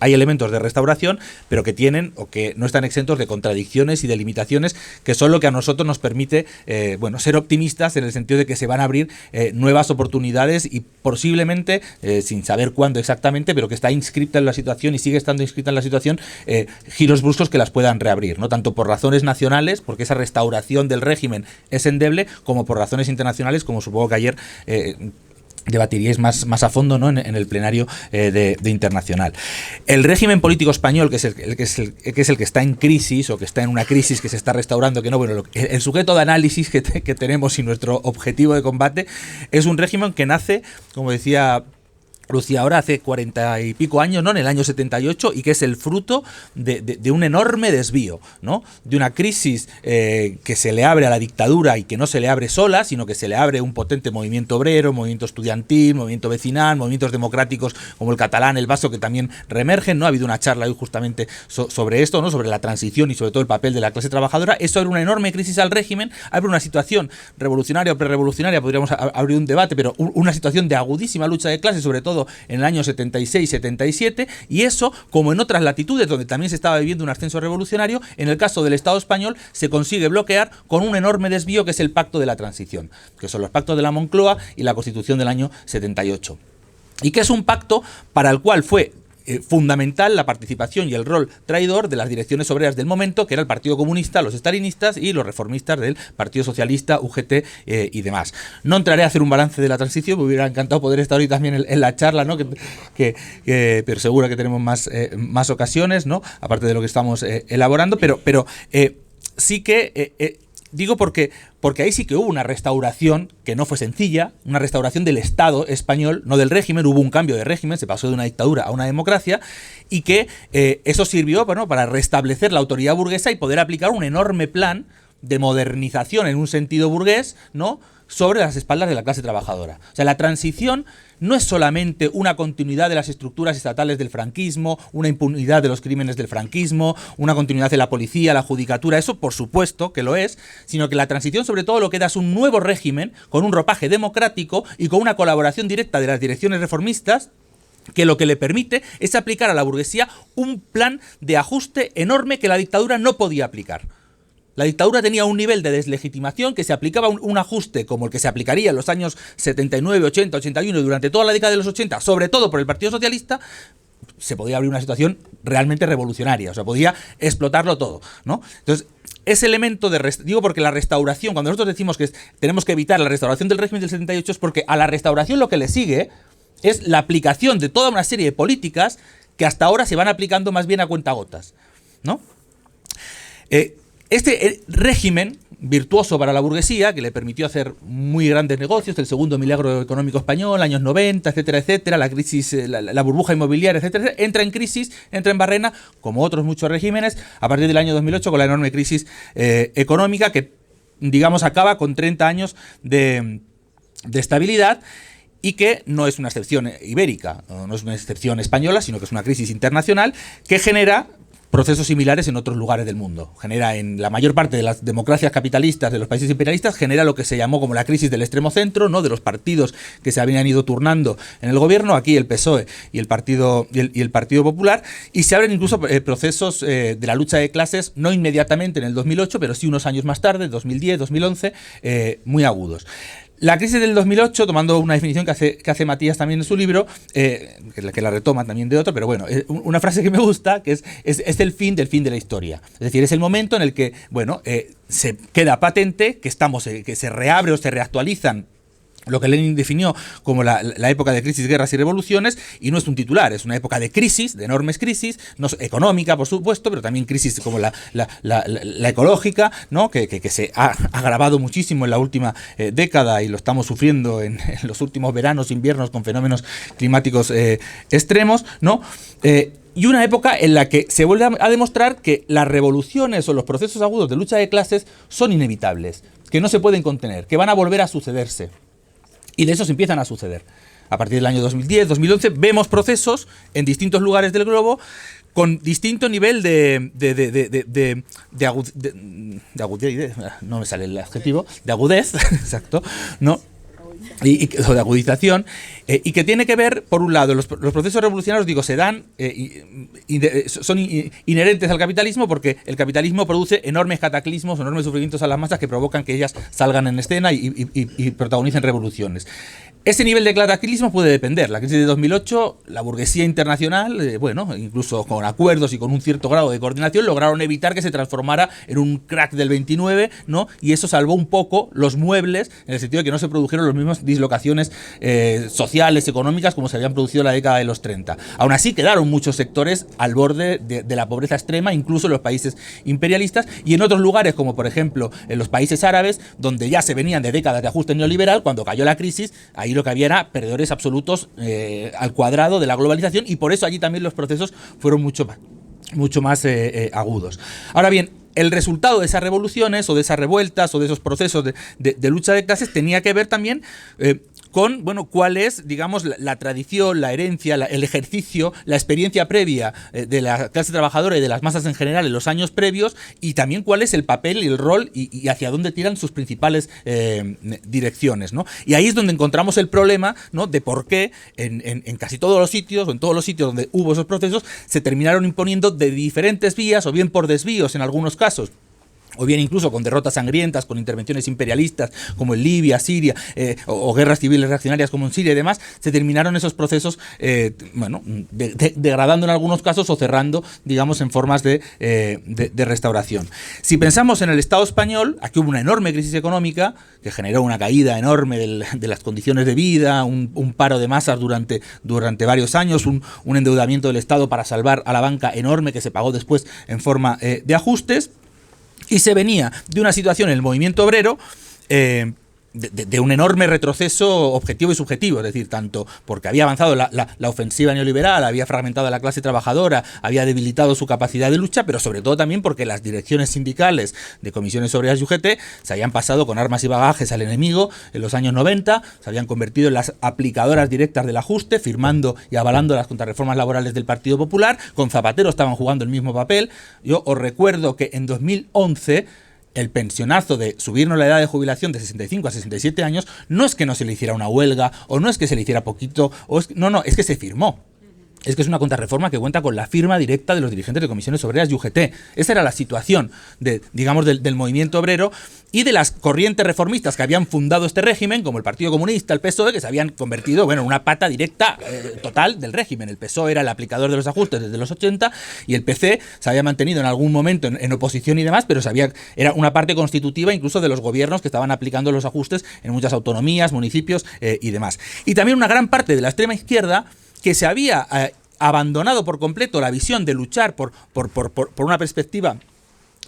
hay elementos de restauración, pero que tienen o que no están exentos de contradicciones y de limitaciones, que son lo que a nosotros nos permite, ser optimistas en el sentido de que se van a abrir nuevas oportunidades y posiblemente, sin saber cuándo exactamente, pero que está inscrita en la situación y sigue estando inscrita en la situación, giros bruscos que las puedan reabrir, ¿no? Tanto por razones nacionales, porque esa restauración del régimen es endeble, como por razones internacionales, como supongo que ayer debatiríais más a fondo, ¿no? en el plenario de Internacional. El régimen político español, que es el que está en crisis, o que está en una crisis que se está restaurando, que no, bueno, el sujeto de análisis que tenemos y nuestro objetivo de combate, es un régimen que nace, como decía Lucía, ahora hace 40 y pico años, ¿no? En el año 78, y que es el fruto de un enorme desvío, ¿no? De una crisis que se le abre a la dictadura y que no se le abre sola, sino que se le abre un potente movimiento obrero, movimiento estudiantil, movimiento vecinal, movimientos democráticos como el catalán, el vasco, que también reemergen, ¿no? Ha habido una charla hoy justamente sobre esto, ¿no? Sobre la transición y sobre todo el papel de la clase trabajadora. Eso abre una enorme crisis al régimen, abre una situación revolucionaria o prerevolucionaria, podríamos abrir un debate, pero una situación de agudísima lucha de clases, sobre todo en el año 76-77, y eso, como en otras latitudes donde también se estaba viviendo un ascenso revolucionario, en el caso del Estado español se consigue bloquear con un enorme desvío, que es el Pacto de la Transición, que son los pactos de la Moncloa y la Constitución del año 78. Y que es un pacto para el cual fue fundamental la participación y el rol traidor de las direcciones obreras del momento, que era el Partido Comunista, los estalinistas y los reformistas del Partido Socialista, UGT y demás. No entraré a hacer un balance de la transición, me hubiera encantado poder estar hoy también en la charla, ¿no? Pero seguro que tenemos más ocasiones, ¿no? Aparte de lo que estamos elaborando, pero sí que digo porque ahí sí que hubo una restauración que no fue sencilla, una restauración del Estado español, no del régimen. Hubo un cambio de régimen, se pasó de una dictadura a una democracia, y que eso sirvió, bueno, para restablecer la autoridad burguesa y poder aplicar un enorme plan de modernización en un sentido burgués, ¿no? Sobre las espaldas de la clase trabajadora. O sea, la transición no es solamente una continuidad de las estructuras estatales del franquismo, una impunidad de los crímenes del franquismo, una continuidad de la policía, la judicatura, eso por supuesto que lo es, sino que la transición sobre todo lo que da es un nuevo régimen con un ropaje democrático y con una colaboración directa de las direcciones reformistas, que lo que le permite es aplicar a la burguesía un plan de ajuste enorme que la dictadura no podía aplicar. La dictadura tenía un nivel de deslegitimación que se aplicaba un ajuste como el que se aplicaría en los años 79, 80, 81 y durante toda la década de los 80, sobre todo por el Partido Socialista. Se podía abrir una situación realmente revolucionaria, o sea, podía explotarlo todo, ¿no? Entonces, ese elemento digo porque la restauración, cuando nosotros decimos que tenemos que evitar la restauración del régimen del 78, es porque a la restauración lo que le sigue es la aplicación de toda una serie de políticas que hasta ahora se van aplicando más bien a cuentagotas, ¿no? Este régimen virtuoso para la burguesía, que le permitió hacer muy grandes negocios, el segundo milagro económico español, años 90, etcétera, etcétera, la crisis, la burbuja inmobiliaria, etcétera, entra en crisis, entra en barrena, como otros muchos regímenes, a partir del año 2008 con la enorme crisis económica que, digamos, acaba con 30 años de estabilidad, y que no es una excepción ibérica, no es una excepción española, sino que es una crisis internacional que genera procesos similares en otros lugares del mundo. Genera en la mayor parte de las democracias capitalistas de los países imperialistas, genera lo que se llamó como la crisis del extremo centro, ¿no? De los partidos que se habían ido turnando en el gobierno, aquí el PSOE y el Partido Popular, y se abren incluso procesos de la lucha de clases, no inmediatamente en el 2008, pero sí unos años más tarde, 2010, 2011, muy agudos. La crisis del 2008, tomando una definición que hace Matías también en su libro, que la retoma también de otro, pero bueno, una frase que me gusta, que es el fin de la historia. Es decir, es el momento en el que, bueno, se queda patente que que se reabre o se reactualizan lo que Lenin definió como la época de crisis, guerras y revoluciones, y no es un titular, es una época de crisis, de enormes crisis, no económica, por supuesto, pero también crisis como la ecológica, ¿no? que se ha agravado muchísimo en la última década y lo estamos sufriendo en los últimos veranos, inviernos, con fenómenos climáticos extremos, ¿no? Y una época en la que se vuelve a demostrar que las revoluciones o los procesos agudos de lucha de clases son inevitables, que no se pueden contener, que van a volver a sucederse. Y de esos empiezan a suceder. A partir del año 2010, 2011, vemos procesos en distintos lugares del globo con distinto nivel de agudez, no me sale el adjetivo, de agudez, exacto, ¿no? O de agudización, y que tiene que ver, por un lado, los procesos revolucionarios, digo, se dan, son inherentes al capitalismo porque el capitalismo produce enormes cataclismos, enormes sufrimientos a las masas que provocan que ellas salgan en escena y protagonicen revoluciones. Ese nivel de cataclismo puede depender. La crisis de 2008, la burguesía internacional, bueno, incluso con acuerdos y con un cierto grado de coordinación, lograron evitar que se transformara en un crack del 29, ¿no? Y eso salvó un poco los muebles, en el sentido de que no se produjeron las mismas dislocaciones sociales, económicas, como se habían producido en la década de los 30. Aún así, quedaron muchos sectores al borde de la pobreza extrema, incluso en los países imperialistas, y en otros lugares, como por ejemplo en los países árabes, donde ya se venían de décadas de ajuste neoliberal, cuando cayó la crisis, ahí lo que había era perdedores absolutos al cuadrado de la globalización, y por eso allí también los procesos fueron mucho más agudos. Ahora bien, el resultado de esas revoluciones o de esas revueltas o de esos procesos de lucha de clases tenía que ver también con, bueno, cuál es, digamos, la tradición, la herencia, el ejercicio, la experiencia previa de la clase trabajadora y de las masas en general en los años previos, y también cuál es el papel y el rol y hacia dónde tiran sus principales direcciones, ¿no? Y ahí es donde encontramos el problema, ¿no?, de por qué en casi todos los sitios, o en todos los sitios donde hubo esos procesos, se terminaron imponiendo de diferentes vías, o bien por desvíos en algunos casos, o bien incluso con derrotas sangrientas, con intervenciones imperialistas como en Libia, Siria, o guerras civiles reaccionarias como en Siria y demás, se terminaron esos procesos, degradando en algunos casos o cerrando, digamos, en formas de restauración. Si pensamos en el Estado español, aquí hubo una enorme crisis económica que generó una caída enorme de las condiciones de vida, un paro de masas durante varios años, un endeudamiento del Estado para salvar a la banca enorme que se pagó después en forma de ajustes. Y se venía de una situación en el movimiento obrero de un enorme retroceso objetivo y subjetivo, es decir, tanto porque había avanzado la ofensiva neoliberal, había fragmentado a la clase trabajadora, había debilitado su capacidad de lucha, pero sobre todo también porque las direcciones sindicales de comisiones obreras y UGT se habían pasado con armas y bagajes al enemigo en los años 90, se habían convertido en las aplicadoras directas del ajuste, firmando y avalando las contrarreformas laborales del Partido Popular. Con Zapatero estaban jugando el mismo papel. Yo os recuerdo que en 2011 el pensionazo de subirnos la edad de jubilación de 65 a 67 años no es que no se le hiciera una huelga, o no es que se le hiciera poquito, es que se firmó. Es que es una contrarreforma que cuenta con la firma directa de los dirigentes de comisiones obreras y UGT. Esa era la situación del movimiento obrero y de las corrientes reformistas que habían fundado este régimen, como el Partido Comunista, el PSOE, que se habían convertido, bueno, en una pata directa total del régimen. El PSOE era el aplicador de los ajustes desde los 80 y el PC se había mantenido en algún momento en oposición y demás, pero era una parte constitutiva incluso de los gobiernos que estaban aplicando los ajustes en muchas autonomías, municipios y demás. Y también una gran parte de la extrema izquierda que se había abandonado por completo la visión de luchar por una perspectiva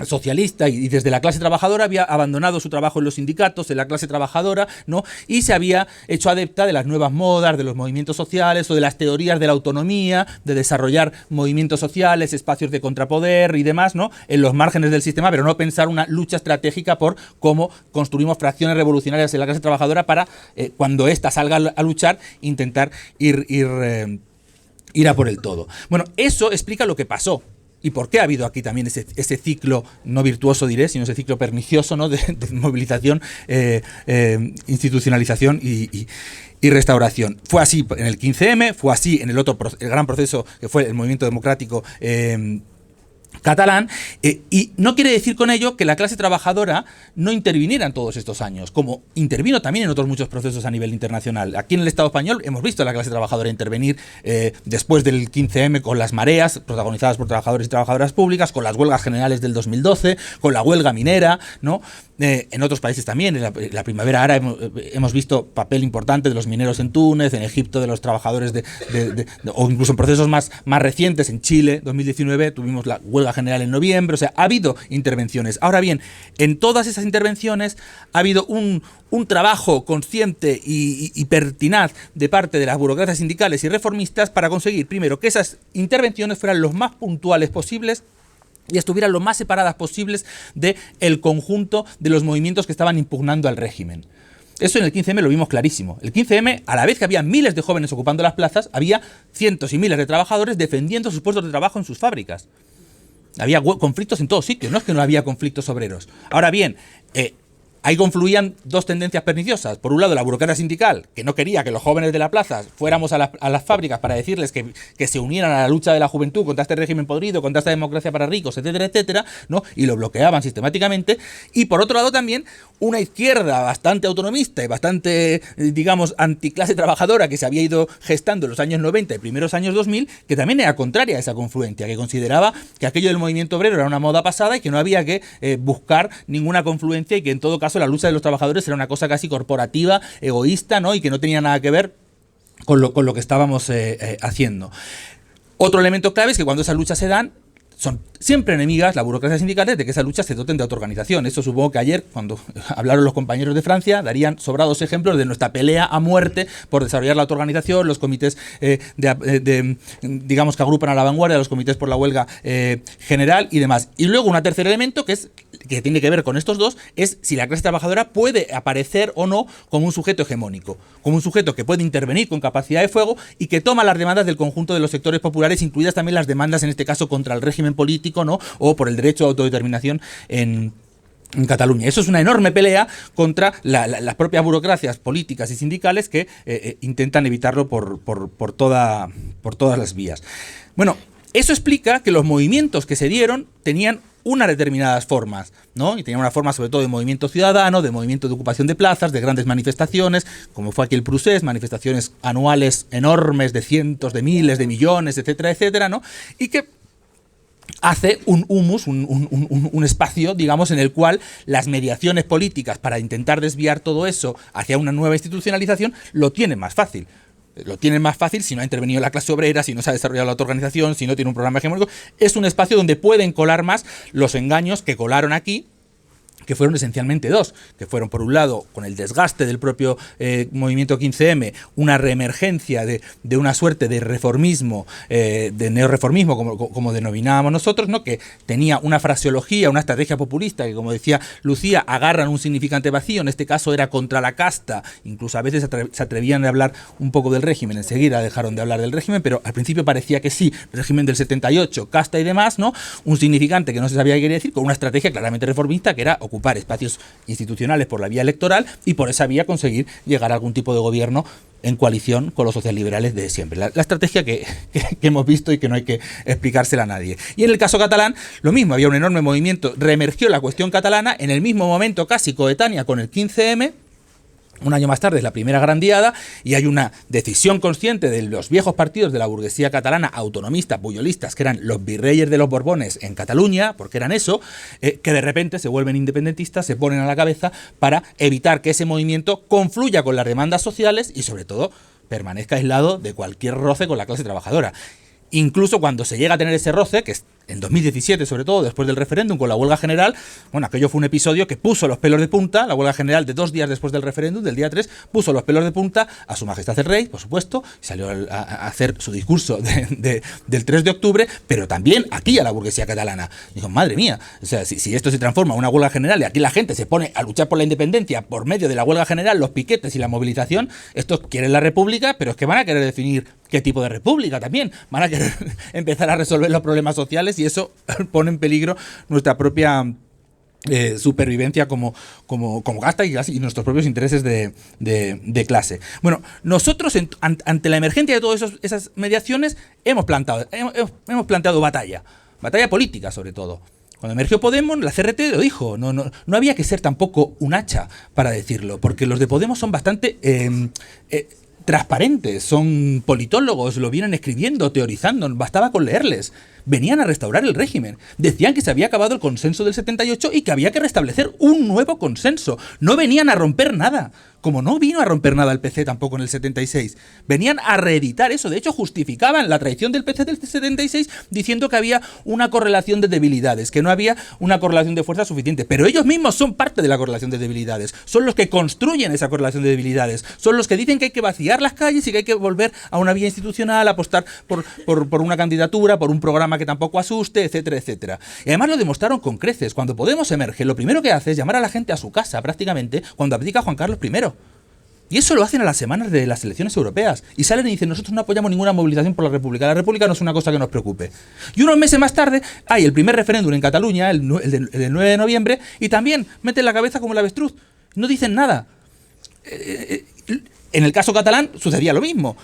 socialista y desde la clase trabajadora había abandonado su trabajo en los sindicatos, en la clase trabajadora, ¿no? Y se había hecho adepta de las nuevas modas, de los movimientos sociales o de las teorías de la autonomía, de desarrollar movimientos sociales, espacios de contrapoder y demás, ¿no?, en los márgenes del sistema, pero no pensar una lucha estratégica por cómo construimos fracciones revolucionarias en la clase trabajadora para, cuando ésta salga a luchar, intentar ir a por el todo. Bueno, eso explica lo que pasó. ¿Y por qué ha habido aquí también ese ciclo, no virtuoso diré, sino ese ciclo pernicioso, ¿no?, de movilización, institucionalización y restauración? Fue así en el 15M, fue así en el gran proceso que fue el movimiento democrático catalán, y no quiere decir con ello que la clase trabajadora no interviniera en todos estos años, como intervino también en otros muchos procesos a nivel internacional. Aquí en el Estado español hemos visto a la clase trabajadora intervenir después del 15M con las mareas protagonizadas por trabajadores y trabajadoras públicas, con las huelgas generales del 2012, con la huelga minera, ¿no? En otros países también, en la primavera árabe hemos visto papel importante de los mineros en Túnez, en Egipto de los trabajadores o incluso en procesos más recientes, en Chile, 2019, tuvimos la huelga general en noviembre. O sea, ha habido intervenciones. Ahora bien, en todas esas intervenciones ha habido un trabajo consciente y pertinaz de parte de las burocracias sindicales y reformistas para conseguir, primero, que esas intervenciones fueran lo más puntuales posibles y estuvieran lo más separadas posibles del conjunto de los movimientos que estaban impugnando al régimen. Eso en el 15M lo vimos clarísimo. El 15M, a la vez que había miles de jóvenes ocupando las plazas, había cientos y miles de trabajadores defendiendo sus puestos de trabajo en sus fábricas. Había conflictos en todos sitios, no es que no había conflictos obreros. Ahora bien, ahí confluían dos tendencias perniciosas. Por un lado, la burocracia sindical, que no quería que los jóvenes de la plaza fuéramos a las fábricas para decirles que se unieran a la lucha de la juventud contra este régimen podrido, contra esta democracia para ricos, etcétera, etcétera, ¿no? Y lo bloqueaban sistemáticamente. Y por otro lado también, una izquierda bastante autonomista y bastante, digamos, anticlase trabajadora que se había ido gestando en los años 90 y primeros años 2000, que también era contraria a esa confluencia, que consideraba que aquello del movimiento obrero era una moda pasada y que no había que buscar ninguna confluencia y que en todo caso la lucha de los trabajadores era una cosa casi corporativa, egoísta, ¿no? Y que no tenía nada que ver con lo que estábamos haciendo. Otro elemento clave es que cuando esas luchas se dan, son siempre enemigas, la burocracia sindical, de que esas luchas se doten de autoorganización. Eso supongo que ayer, cuando hablaron los compañeros de Francia, darían sobrados ejemplos de nuestra pelea a muerte por desarrollar la autoorganización, los comités digamos que agrupan a la vanguardia, los comités por la huelga general y demás. Y luego un tercer elemento que tiene que ver con estos dos, es si la clase trabajadora puede aparecer o no como un sujeto hegemónico, como un sujeto que puede intervenir con capacidad de fuego y que toma las demandas del conjunto de los sectores populares, incluidas también las demandas, en este caso, contra el régimen político, ¿no? O por el derecho a autodeterminación en Cataluña. Eso es una enorme pelea contra las propias burocracias políticas y sindicales que intentan evitarlo por todas las vías. Bueno, eso explica que los movimientos que se dieron tenían unas determinadas formas, ¿no? Y tenían una forma sobre todo de movimiento ciudadano, de movimiento de ocupación de plazas, de grandes manifestaciones, como fue aquí el Prusés, manifestaciones anuales enormes de cientos, de miles, de millones, etcétera, etcétera, ¿no? Y que hace un humus, un espacio, digamos, en el cual las mediaciones políticas para intentar desviar todo eso hacia una nueva institucionalización lo tienen más fácil. Lo tienen más fácil si no ha intervenido la clase obrera, si no se ha desarrollado la autoorganización, si no tiene un programa hegemónico. Es un espacio donde pueden colar más los engaños que colaron aquí, que fueron esencialmente dos, que fueron por un lado con el desgaste del propio movimiento 15M, una reemergencia de una suerte de reformismo, de neorreformismo, como denominábamos nosotros, ¿no? Que tenía una fraseología, una estrategia populista que, como decía Lucía, agarran un significante vacío, en este caso era contra la casta, incluso a veces se atrevían a hablar un poco del régimen, enseguida dejaron de hablar del régimen, pero al principio parecía que sí, régimen del 78, casta y demás, ¿no? Un significante que no se sabía qué quería decir, con una estrategia claramente reformista que era ocupar espacios institucionales por la vía electoral y por esa vía conseguir llegar a algún tipo de gobierno en coalición con los socialliberales de siempre. La estrategia que hemos visto y que no hay que explicársela a nadie. Y en el caso catalán, lo mismo, había un enorme movimiento, reemergió la cuestión catalana en el mismo momento casi coetánea con el 15M, un año más tarde es la primera gran diada y hay una decisión consciente de los viejos partidos de la burguesía catalana, autonomistas, puyolistas, que eran los virreyes de los Borbones en Cataluña, porque eran eso, que de repente se vuelven independentistas, se ponen a la cabeza para evitar que ese movimiento confluya con las demandas sociales y sobre todo permanezca aislado de cualquier roce con la clase trabajadora. Incluso cuando se llega a tener ese roce, que es en 2017 sobre todo, después del referéndum con la huelga general, bueno, aquello fue un episodio que puso los pelos de punta, la huelga general de 2 días después del referéndum, del día 3, puso los pelos de punta a su majestad el rey, por supuesto, y salió a hacer su discurso del 3 de octubre, pero también aquí a la burguesía catalana. Dijo, madre mía, o sea, si esto se transforma en una huelga general y aquí la gente se pone a luchar por la independencia por medio de la huelga general, los piquetes y la movilización, estos quieren la república, pero es que van a querer definir qué tipo de república también, van a querer empezar a resolver los problemas sociales y eso pone en peligro nuestra propia supervivencia como casta y nuestros propios intereses de clase. Bueno, nosotros ante la emergencia de todas esas mediaciones hemos planteado batalla. batalla política sobre todo. Cuando emergió Podemos, la CRT lo dijo, no había que ser tampoco un hacha para decirlo, porque los de Podemos son bastante transparentes, son politólogos, lo vienen escribiendo, teorizando, bastaba con leerles. Venían a restaurar el régimen. Decían que se había acabado el consenso del 78 y que había que restablecer un nuevo consenso. No venían a romper nada. Como no vino a romper nada el PC tampoco en el 76. Venían a reeditar eso. De hecho, justificaban la traición del PC del 76 diciendo que había una correlación de debilidades, que no había una correlación de fuerza suficiente. Pero ellos mismos son parte de la correlación de debilidades. Son los que construyen esa correlación de debilidades. Son los que dicen que hay que vaciar las calles y que hay que volver a una vía institucional, apostar por una candidatura, por un programa que tampoco asuste, etcétera, etcétera. Y además lo demostraron con creces. Cuando Podemos emerge, lo primero que hace es llamar a la gente a su casa, prácticamente, cuando abdica Juan Carlos I. Y eso lo hacen a las semanas de las elecciones europeas. Y salen y dicen, nosotros no apoyamos ninguna movilización por la República. La República no es una cosa que nos preocupe. Y unos meses más tarde hay el primer referéndum en Cataluña, el del 9 de noviembre, y también meten la cabeza como el avestruz. No dicen nada. En el caso catalán sucedía lo mismo.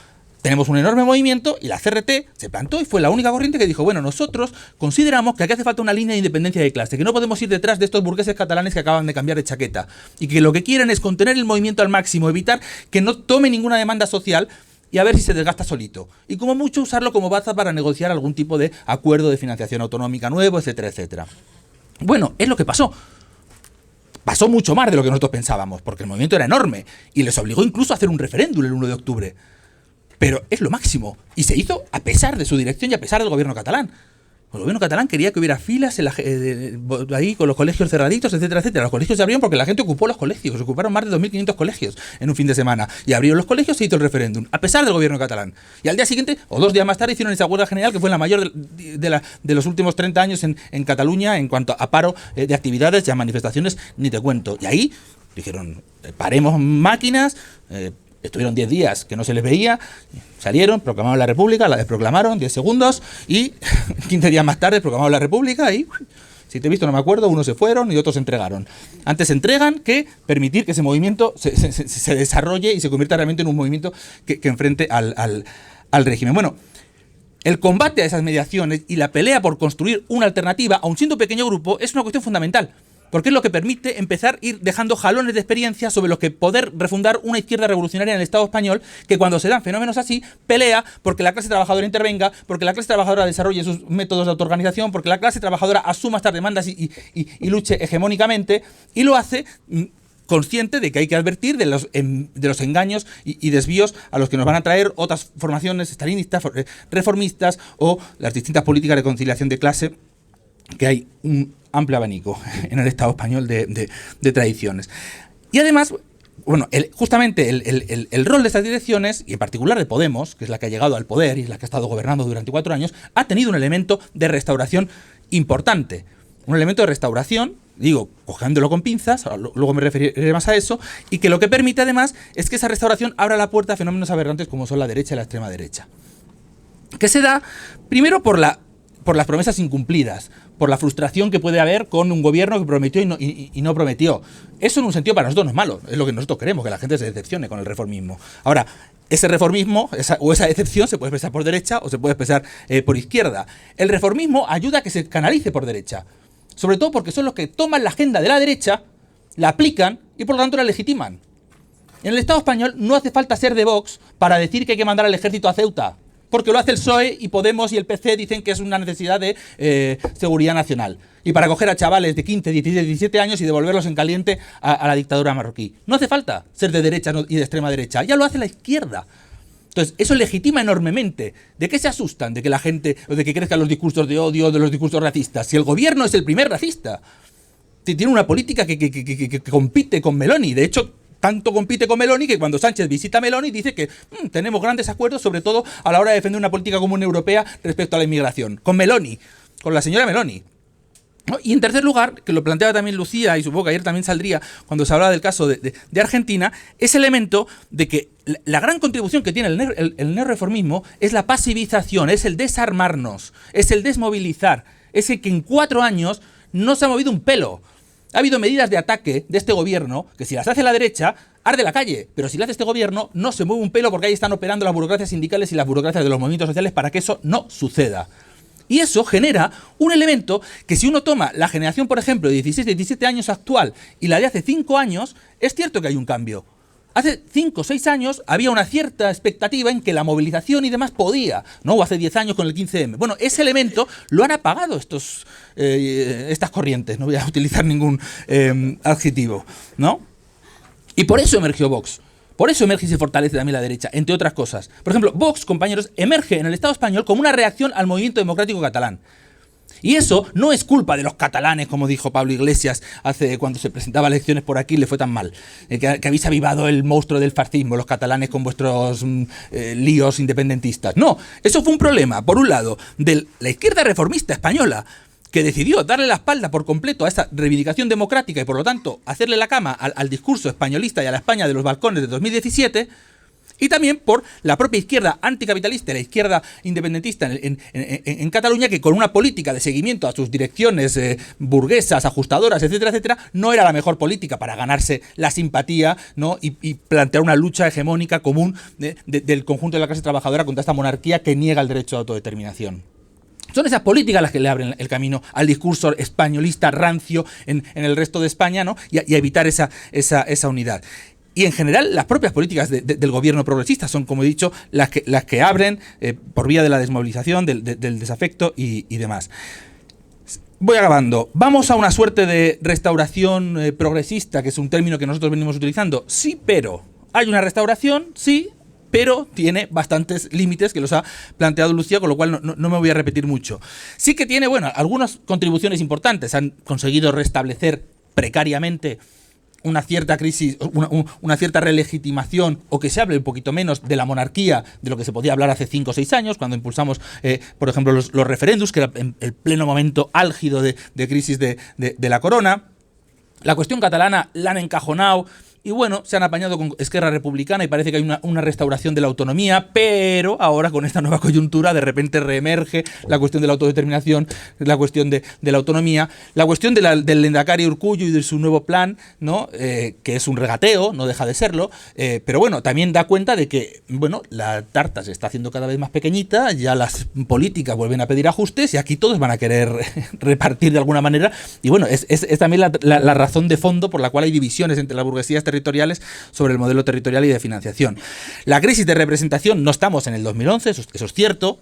Tenemos un enorme movimiento y la CRT se plantó y fue la única corriente que dijo, bueno, nosotros consideramos que aquí hace falta una línea de independencia de clase, que no podemos ir detrás de estos burgueses catalanes que acaban de cambiar de chaqueta y que lo que quieren es contener el movimiento al máximo, evitar que no tome ninguna demanda social y a ver si se desgasta solito. Y como mucho usarlo como baza para negociar algún tipo de acuerdo de financiación autonómica nuevo, etcétera, etcétera. Bueno, es lo que pasó. Pasó mucho más de lo que nosotros pensábamos, porque el movimiento era enorme y les obligó incluso a hacer un referéndum el 1 de octubre. Pero es lo máximo. Y se hizo a pesar de su dirección y a pesar del gobierno catalán. El gobierno catalán quería que hubiera filas ahí con los colegios cerraditos, etcétera, etcétera. Los colegios se abrieron porque la gente ocupó los colegios. Ocuparon más de 2.500 colegios en un fin de semana. Y abrieron los colegios y se hizo el referéndum, a pesar del gobierno catalán. Y al día siguiente, o 2 días más tarde, hicieron esa huelga general que fue la mayor de los últimos 30 años en Cataluña en cuanto a paro de actividades y a manifestaciones, ni te cuento. Y ahí dijeron, paremos máquinas. Estuvieron 10 días que no se les veía, salieron, proclamaron la República, la desproclamaron 10 segundos y 15 días más tarde proclamaron la República y, si te he visto no me acuerdo, unos se fueron y otros se entregaron. Antes se entregan que permitir que ese movimiento se desarrolle y se convierta realmente en un movimiento que enfrente al régimen. Bueno, el combate a esas mediaciones y la pelea por construir una alternativa, aun siendo un pequeño grupo, es una cuestión fundamental. Porque es lo que permite empezar a ir dejando jalones de experiencia sobre los que poder refundar una izquierda revolucionaria en el Estado español que cuando se dan fenómenos así, pelea porque la clase trabajadora intervenga, porque la clase trabajadora desarrolle sus métodos de autoorganización, porque la clase trabajadora asuma estas demandas y luche hegemónicamente, y lo hace consciente de que hay que advertir de los engaños y desvíos a los que nos van a traer otras formaciones estalinistas, reformistas o las distintas políticas de conciliación de clase, que hay un amplio abanico en el Estado español de tradiciones. Y además, bueno, justamente el rol de estas direcciones, y en particular de Podemos, que es la que ha llegado al poder y es la que ha estado gobernando durante 4 años, ha tenido un elemento de restauración importante. Un elemento de restauración, digo, cogiéndolo con pinzas, luego me referiré más a eso, y que lo que permite además es que esa restauración abra la puerta a fenómenos aberrantes como son la derecha y la extrema derecha. Que se da, primero, por las promesas incumplidas, por la frustración que puede haber con un gobierno que prometió y no prometió. Eso en un sentido para nosotros no es malo, es lo que nosotros queremos, que la gente se decepcione con el reformismo. Ahora, ese reformismo esa decepción se puede expresar por derecha o se puede expresar por izquierda. El reformismo ayuda a que se canalice por derecha, sobre todo porque son los que toman la agenda de la derecha, la aplican y por lo tanto la legitiman. En el Estado español no hace falta ser de Vox para decir que hay que mandar al ejército a Ceuta, porque lo hace el PSOE y Podemos y el PC dicen que es una necesidad de seguridad nacional. Y para coger a chavales de 15, 16, 17 años y devolverlos en caliente a la dictadura marroquí. No hace falta ser de derecha y de extrema derecha, ya lo hace la izquierda. Entonces, eso legitima enormemente. ¿De qué se asustan? De que la gente, o de que crezcan los discursos de odio, de los discursos racistas. Si el gobierno es el primer racista, tiene una política que compite con Meloni. De hecho, tanto compite con Meloni que cuando Sánchez visita a Meloni dice que tenemos grandes acuerdos, sobre todo a la hora de defender una política común europea respecto a la inmigración. Con Meloni, con la señora Meloni. ¿No? Y en tercer lugar, que lo planteaba también Lucía, y supongo que ayer también saldría cuando se hablaba del caso de Argentina, ese elemento de que la gran contribución que tiene el neorreformismo es la pasivización, es el desarmarnos, es el desmovilizar, es el que en 4 años no se ha movido un pelo. Ha habido medidas de ataque de este gobierno que si las hace la derecha, arde la calle. Pero si las hace este gobierno, no se mueve un pelo porque ahí están operando las burocracias sindicales y las burocracias de los movimientos sociales para que eso no suceda. Y eso genera un elemento que si uno toma la generación, por ejemplo, de 16, 17 años actual y la de hace 5 años, es cierto que hay un cambio. Hace 5 o 6 años había una cierta expectativa en que la movilización y demás podía, ¿no? O hace 10 años con el 15M. Bueno, ese elemento lo han apagado estas corrientes, no voy a utilizar ningún adjetivo, ¿no? Y por eso emergió Vox. Por eso emerge y se fortalece también la derecha, entre otras cosas. Por ejemplo, Vox, compañeros, emerge en el Estado español como una reacción al movimiento democrático catalán. Y eso no es culpa de los catalanes, como dijo Pablo Iglesias cuando se presentaba a elecciones por aquí, le fue tan mal. Que habéis avivado el monstruo del fascismo, los catalanes con vuestros líos independentistas. No, eso fue un problema, por un lado, de la izquierda reformista española, que decidió darle la espalda por completo a esa reivindicación democrática y por lo tanto hacerle la cama al discurso españolista y a la España de los balcones de 2017, y también por la propia izquierda anticapitalista, la izquierda independentista en Cataluña, que con una política de seguimiento a sus direcciones burguesas, ajustadoras, etcétera, etcétera, no era la mejor política para ganarse la simpatía, ¿no? y plantear una lucha hegemónica común del conjunto de la clase trabajadora contra esta monarquía que niega el derecho a autodeterminación. Son esas políticas las que le abren el camino al discurso españolista rancio en el resto de España, ¿no? y a evitar esa unidad. Y en general las propias políticas del gobierno progresista son, como he dicho, las que abren por vía de la desmovilización, del desafecto y demás. Voy acabando. ¿Vamos a una suerte de restauración progresista, que es un término que nosotros venimos utilizando? Sí, pero. Hay una restauración, sí, pero tiene bastantes límites que los ha planteado Lucía, con lo cual no me voy a repetir mucho. Sí que tiene, bueno, algunas contribuciones importantes. Han conseguido restablecer precariamente una cierta crisis, una cierta relegitimación, o que se hable un poquito menos de la monarquía de lo que se podía hablar hace 5 o 6 años, cuando impulsamos, por ejemplo, los referéndums, que era en el pleno momento álgido de crisis de la corona. La cuestión catalana la han encajonado, y bueno, se han apañado con Esquerra Republicana y parece que hay una restauración de la autonomía, pero ahora con esta nueva coyuntura de repente reemerge la cuestión de la autodeterminación, la cuestión de la autonomía, la cuestión del Lehendakari Urkullu y de su nuevo plan, ¿no? Que es un regateo, no deja de serlo, pero bueno, también da cuenta de que, bueno, la tarta se está haciendo cada vez más pequeñita, ya las políticas vuelven a pedir ajustes y aquí todos van a querer repartir de alguna manera, y bueno, es también la razón de fondo por la cual hay divisiones entre las burguesías territoriales sobre el modelo territorial y de financiación. La crisis de representación, no estamos en el 2011, eso es cierto,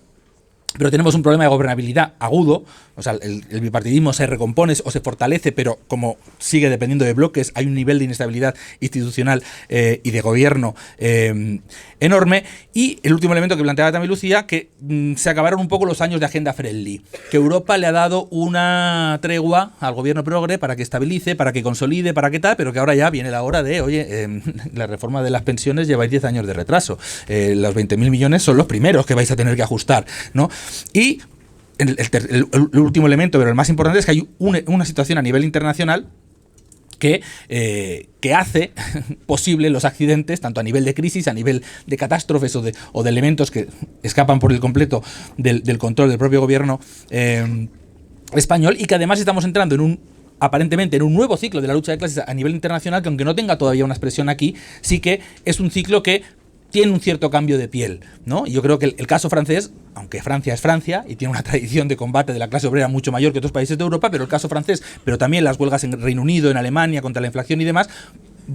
pero tenemos un problema de gobernabilidad agudo. O sea, el bipartidismo se recompone o se fortalece, pero como sigue dependiendo de bloques, hay un nivel de inestabilidad institucional y de gobierno enorme. Y el último elemento que planteaba también Lucía, que se acabaron un poco los años de agenda friendly, que Europa le ha dado una tregua al gobierno progre para que estabilice, para que consolide, para que tal, pero que ahora ya viene la hora de, oye, la reforma de las pensiones lleváis 10 años de retraso, los 20.000 millones son los primeros que vais a tener que ajustar, ¿no? Y el último elemento, pero el más importante, es que hay una situación a nivel internacional que hace posible los accidentes, tanto a nivel de crisis, a nivel de catástrofes o de elementos que escapan por el completo del control del propio gobierno español, y que además estamos entrando aparentemente en un nuevo ciclo de la lucha de clases a nivel internacional, que aunque no tenga todavía una expresión aquí, sí que es un ciclo que tiene un cierto cambio de piel, ¿no? Y yo creo que el caso francés, aunque Francia es Francia y tiene una tradición de combate de la clase obrera mucho mayor que otros países de Europa, pero el caso francés, pero también las huelgas en Reino Unido, en Alemania, contra la inflación y demás,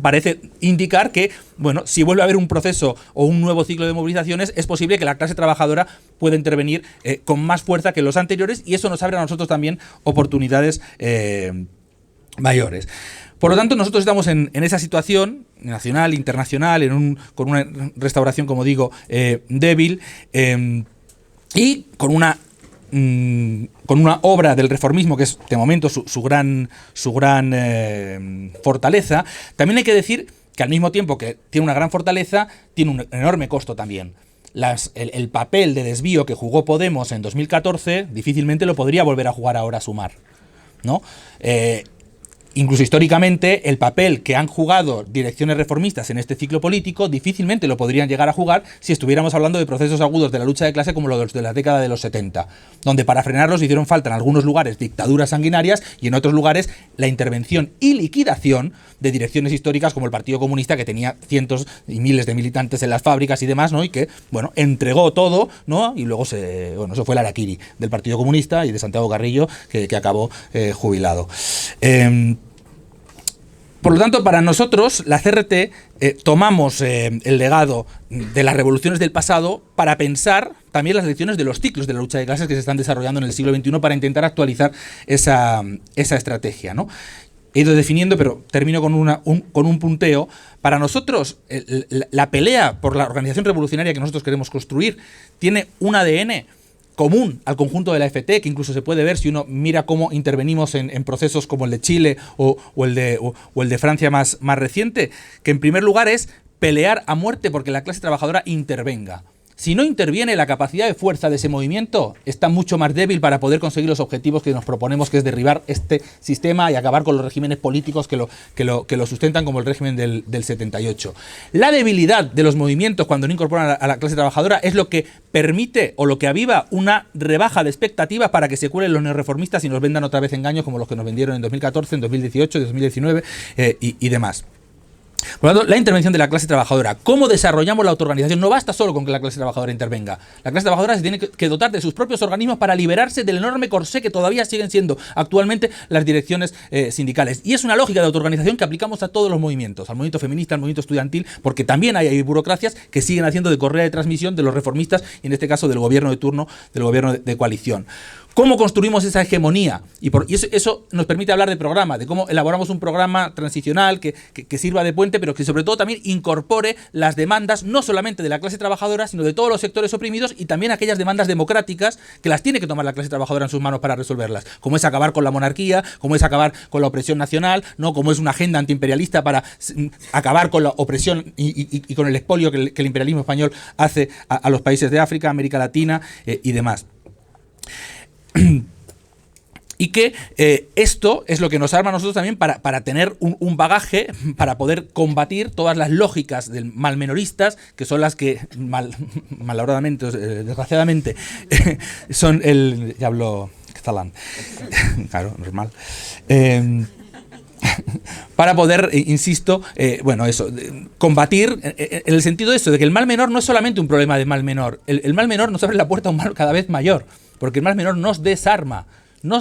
parece indicar que, bueno, si vuelve a haber un proceso o un nuevo ciclo de movilizaciones, es posible que la clase trabajadora pueda intervenir con más fuerza que los anteriores, y eso nos abre a nosotros también oportunidades mayores. Por lo tanto, nosotros estamos en esa situación nacional, internacional, con una restauración, como digo, débil, y con una obra del reformismo que es de momento su gran fortaleza. También hay que decir que al mismo tiempo que tiene una gran fortaleza, tiene un enorme costo también. El papel de desvío que jugó Podemos en 2014 difícilmente lo podría volver a jugar ahora Sumar, ¿no? incluso históricamente, el papel que han jugado direcciones reformistas en este ciclo político difícilmente lo podrían llegar a jugar si estuviéramos hablando de procesos agudos de la lucha de clase como los de la década de los 70, donde para frenarlos hicieron falta en algunos lugares dictaduras sanguinarias y en otros lugares la intervención y liquidación de direcciones históricas como el Partido Comunista, que tenía cientos y miles de militantes en las fábricas y demás, ¿no? Y que, bueno, entregó todo, ¿no? Y luego eso fue el harakiri del Partido Comunista y de Santiago Carrillo, que acabó jubilado. Por lo tanto, para nosotros, la CRT, tomamos el legado de las revoluciones del pasado para pensar también las lecciones de los ciclos de la lucha de clases que se están desarrollando en el siglo XXI para intentar actualizar esa estrategia, ¿no? He ido definiendo, pero termino con un punteo. Para nosotros, la pelea por la organización revolucionaria que nosotros queremos construir tiene un ADN común al conjunto de la FT, que incluso se puede ver si uno mira cómo intervenimos en procesos como el de Chile o el de Francia más reciente, que en primer lugar es pelear a muerte porque la clase trabajadora intervenga. Si no interviene, la capacidad de fuerza de ese movimiento está mucho más débil para poder conseguir los objetivos que nos proponemos, que es derribar este sistema y acabar con los regímenes políticos que lo sustentan, como el régimen del 78. La debilidad de los movimientos cuando no incorporan a la clase trabajadora es lo que permite o lo que aviva una rebaja de expectativas para que se cuelen los neorreformistas y nos vendan otra vez engaños como los que nos vendieron en 2014, en 2018, en 2019 y demás. Por lo tanto, la intervención de la clase trabajadora, ¿cómo desarrollamos la autoorganización? No basta solo con que la clase trabajadora intervenga. La clase trabajadora se tiene que dotar de sus propios organismos para liberarse del enorme corsé que todavía siguen siendo actualmente las direcciones sindicales. Y es una lógica de autoorganización que aplicamos a todos los movimientos, al movimiento feminista, al movimiento estudiantil, porque también hay burocracias que siguen haciendo de correa de transmisión de los reformistas y en este caso del gobierno de turno, del gobierno de coalición. ¿Cómo construimos esa hegemonía? Y eso nos permite hablar de programa, de cómo elaboramos un programa transicional que sirva de puente, pero que sobre todo también incorpore las demandas no solamente de la clase trabajadora, sino de todos los sectores oprimidos y también aquellas demandas democráticas que las tiene que tomar la clase trabajadora en sus manos para resolverlas, como es acabar con la monarquía, como es acabar con la opresión nacional, ¿no? Como es una agenda antiimperialista para acabar con la opresión y con el expolio que el imperialismo español hace a los países de África, América Latina y demás. Y que esto es lo que nos arma a nosotros también para tener un bagaje, para poder combatir todas las lógicas del malmenoristas, que son las que, malauradamente, desgraciadamente, son el... Ya hablo catalán. Claro, normal. Para poder, insisto, combatir en el sentido de eso, de que el mal menor no es solamente un problema de mal menor. El mal menor nos abre la puerta a un mal cada vez mayor, porque el mal menor nos desarma. No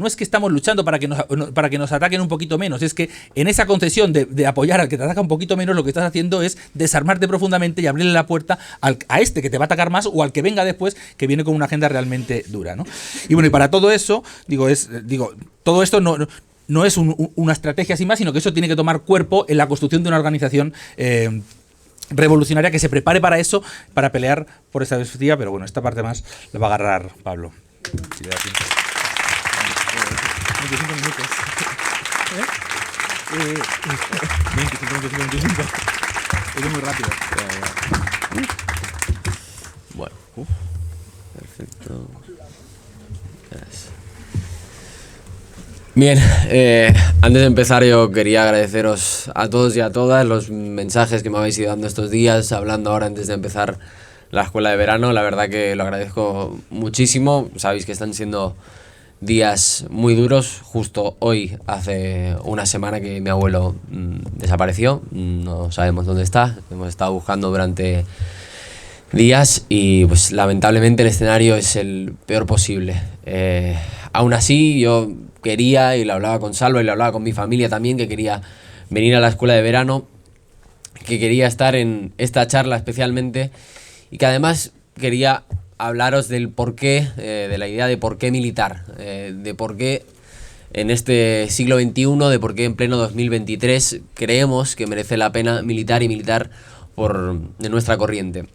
es que estamos luchando para que nos ataquen un poquito menos, es que en esa concesión de apoyar al que te ataca un poquito menos, lo que estás haciendo es desarmarte profundamente y abrirle la puerta a este que te va a atacar más o al que venga después, que viene con una agenda realmente dura, ¿no? Y bueno, y para todo eso, todo esto no es una estrategia sin más, sino que eso tiene que tomar cuerpo en la construcción de una organización revolucionaria que se prepare para eso, para pelear por esa perspectiva, pero bueno, esta parte más la va a agarrar Pablo. 25 minutos. 25. Es muy rápido. Bueno, perfecto. Gracias. Bien, antes de empezar yo quería agradeceros a todos y a todas los mensajes que me habéis ido dando estos días, hablando ahora antes de empezar la escuela de verano. La verdad que lo agradezco muchísimo. Sabéis que están siendo días muy duros. Justo hoy hace una semana que mi abuelo desapareció, no sabemos dónde está, hemos estado buscando durante días y pues lamentablemente el escenario es el peor posible. Aún así yo quería, y lo hablaba con Salva y lo hablaba con mi familia también, que quería venir a la escuela de verano, que quería estar en esta charla especialmente y que además quería hablaros del porqué, de la idea de por qué militar, de por qué en este siglo XXI, de por qué en pleno 2023 creemos que merece la pena militar y militar de nuestra corriente.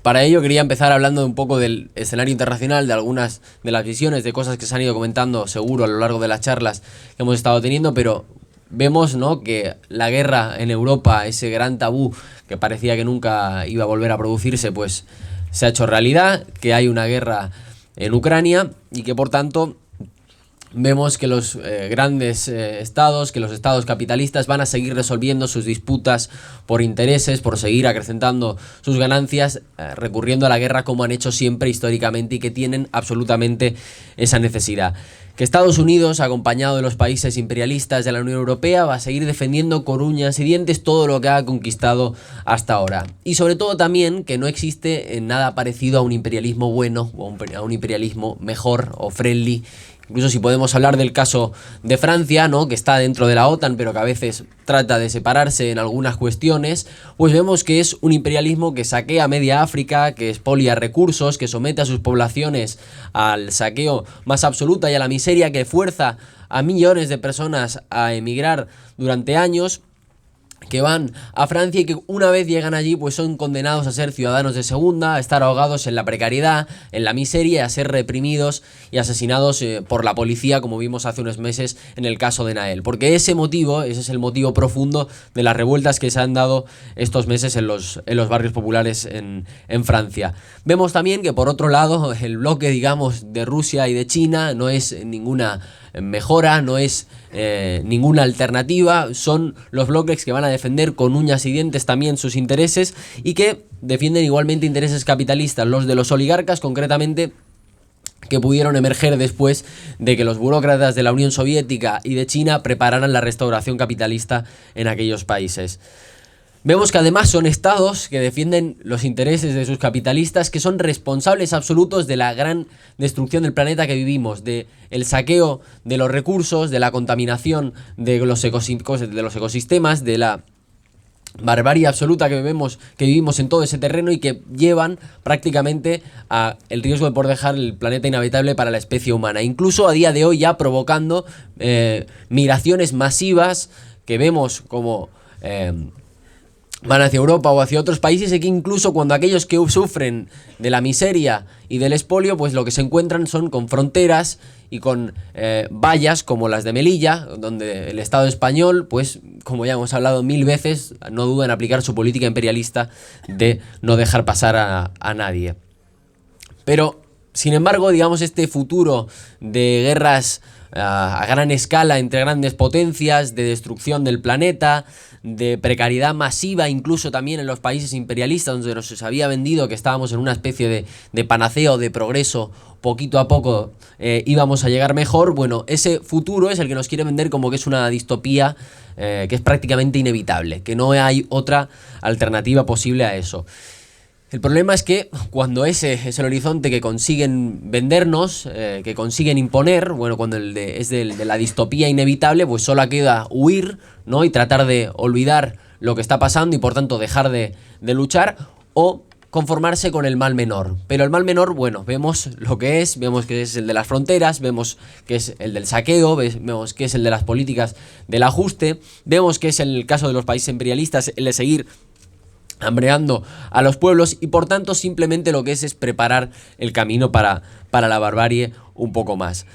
Para ello quería empezar hablando un poco del escenario internacional, de algunas de las visiones, de cosas que se han ido comentando seguro a lo largo de las charlas que hemos estado teniendo, pero vemos, ¿no?, que la guerra en Europa, ese gran tabú que parecía que nunca iba a volver a producirse, pues se ha hecho realidad, que hay una guerra en Ucrania y que por tanto vemos que los grandes estados, que los estados capitalistas van a seguir resolviendo sus disputas por intereses, por seguir acrecentando sus ganancias, recurriendo a la guerra como han hecho siempre históricamente y que tienen absolutamente esa necesidad. Que Estados Unidos, acompañado de los países imperialistas de la Unión Europea, va a seguir defendiendo con uñas y dientes todo lo que ha conquistado hasta ahora. Y sobre todo también que no existe nada parecido a un imperialismo bueno o a un imperialismo mejor o friendly. Incluso si podemos hablar del caso de Francia, ¿no?, que está dentro de la OTAN, pero que a veces trata de separarse en algunas cuestiones, pues vemos que es un imperialismo que saquea media África, que expolia recursos, que somete a sus poblaciones al saqueo más absoluto y a la miseria, que fuerza a millones de personas a emigrar durante años, que van a Francia y que una vez llegan allí pues son condenados a ser ciudadanos de segunda, a estar ahogados en la precariedad, en la miseria, a ser reprimidos y asesinados por la policía, como vimos hace unos meses en el caso de Nael. Porque ese es el motivo profundo de las revueltas que se han dado estos meses en los barrios populares en Francia. Vemos también que por otro lado el bloque, digamos, de Rusia y de China no es ninguna mejora, no es ninguna alternativa, son los bloques que van a defender con uñas y dientes también sus intereses y que defienden igualmente intereses capitalistas, los de los oligarcas concretamente, que pudieron emerger después de que los burócratas de la Unión Soviética y de China prepararan la restauración capitalista en aquellos países. Vemos que además son estados que defienden los intereses de sus capitalistas, que son responsables absolutos de la gran destrucción del planeta que vivimos, de el saqueo de los recursos, de la contaminación de los ecosistemas, de la barbarie absoluta que vivimos en todo ese terreno y que llevan prácticamente a el riesgo de poder dejar el planeta inhabitable para la especie humana. Incluso a día de hoy ya provocando migraciones masivas que vemos como van hacia Europa o hacia otros países, y que incluso cuando aquellos que sufren de la miseria y del expolio, pues lo que se encuentran son con fronteras y con vallas como las de Melilla, donde el Estado español, pues como ya hemos hablado 1000 veces, no duda en aplicar su política imperialista de no dejar pasar a nadie. Pero, sin embargo, digamos, este futuro de guerras a gran escala entre grandes potencias, de destrucción del planeta, de precariedad masiva incluso también en los países imperialistas, donde nos se había vendido que estábamos en una especie de panaceo, de progreso, poquito a poco íbamos a llegar mejor. Bueno, ese futuro es el que nos quiere vender como que es una distopía que es prácticamente inevitable, que no hay otra alternativa posible a eso. El problema es que cuando ese es el horizonte que consiguen vendernos, que consiguen imponer, bueno, cuando es de la distopía inevitable, pues solo queda huir, ¿no?, y tratar de olvidar lo que está pasando y por tanto dejar de luchar, o conformarse con el mal menor. Pero el mal menor, bueno, vemos lo que es, vemos que es el de las fronteras, vemos que es el del saqueo, vemos que es el de las políticas del ajuste, vemos que es el caso de los países imperialistas el de seguir hambreando a los pueblos, y por tanto simplemente lo que es preparar el camino para la barbarie un poco más.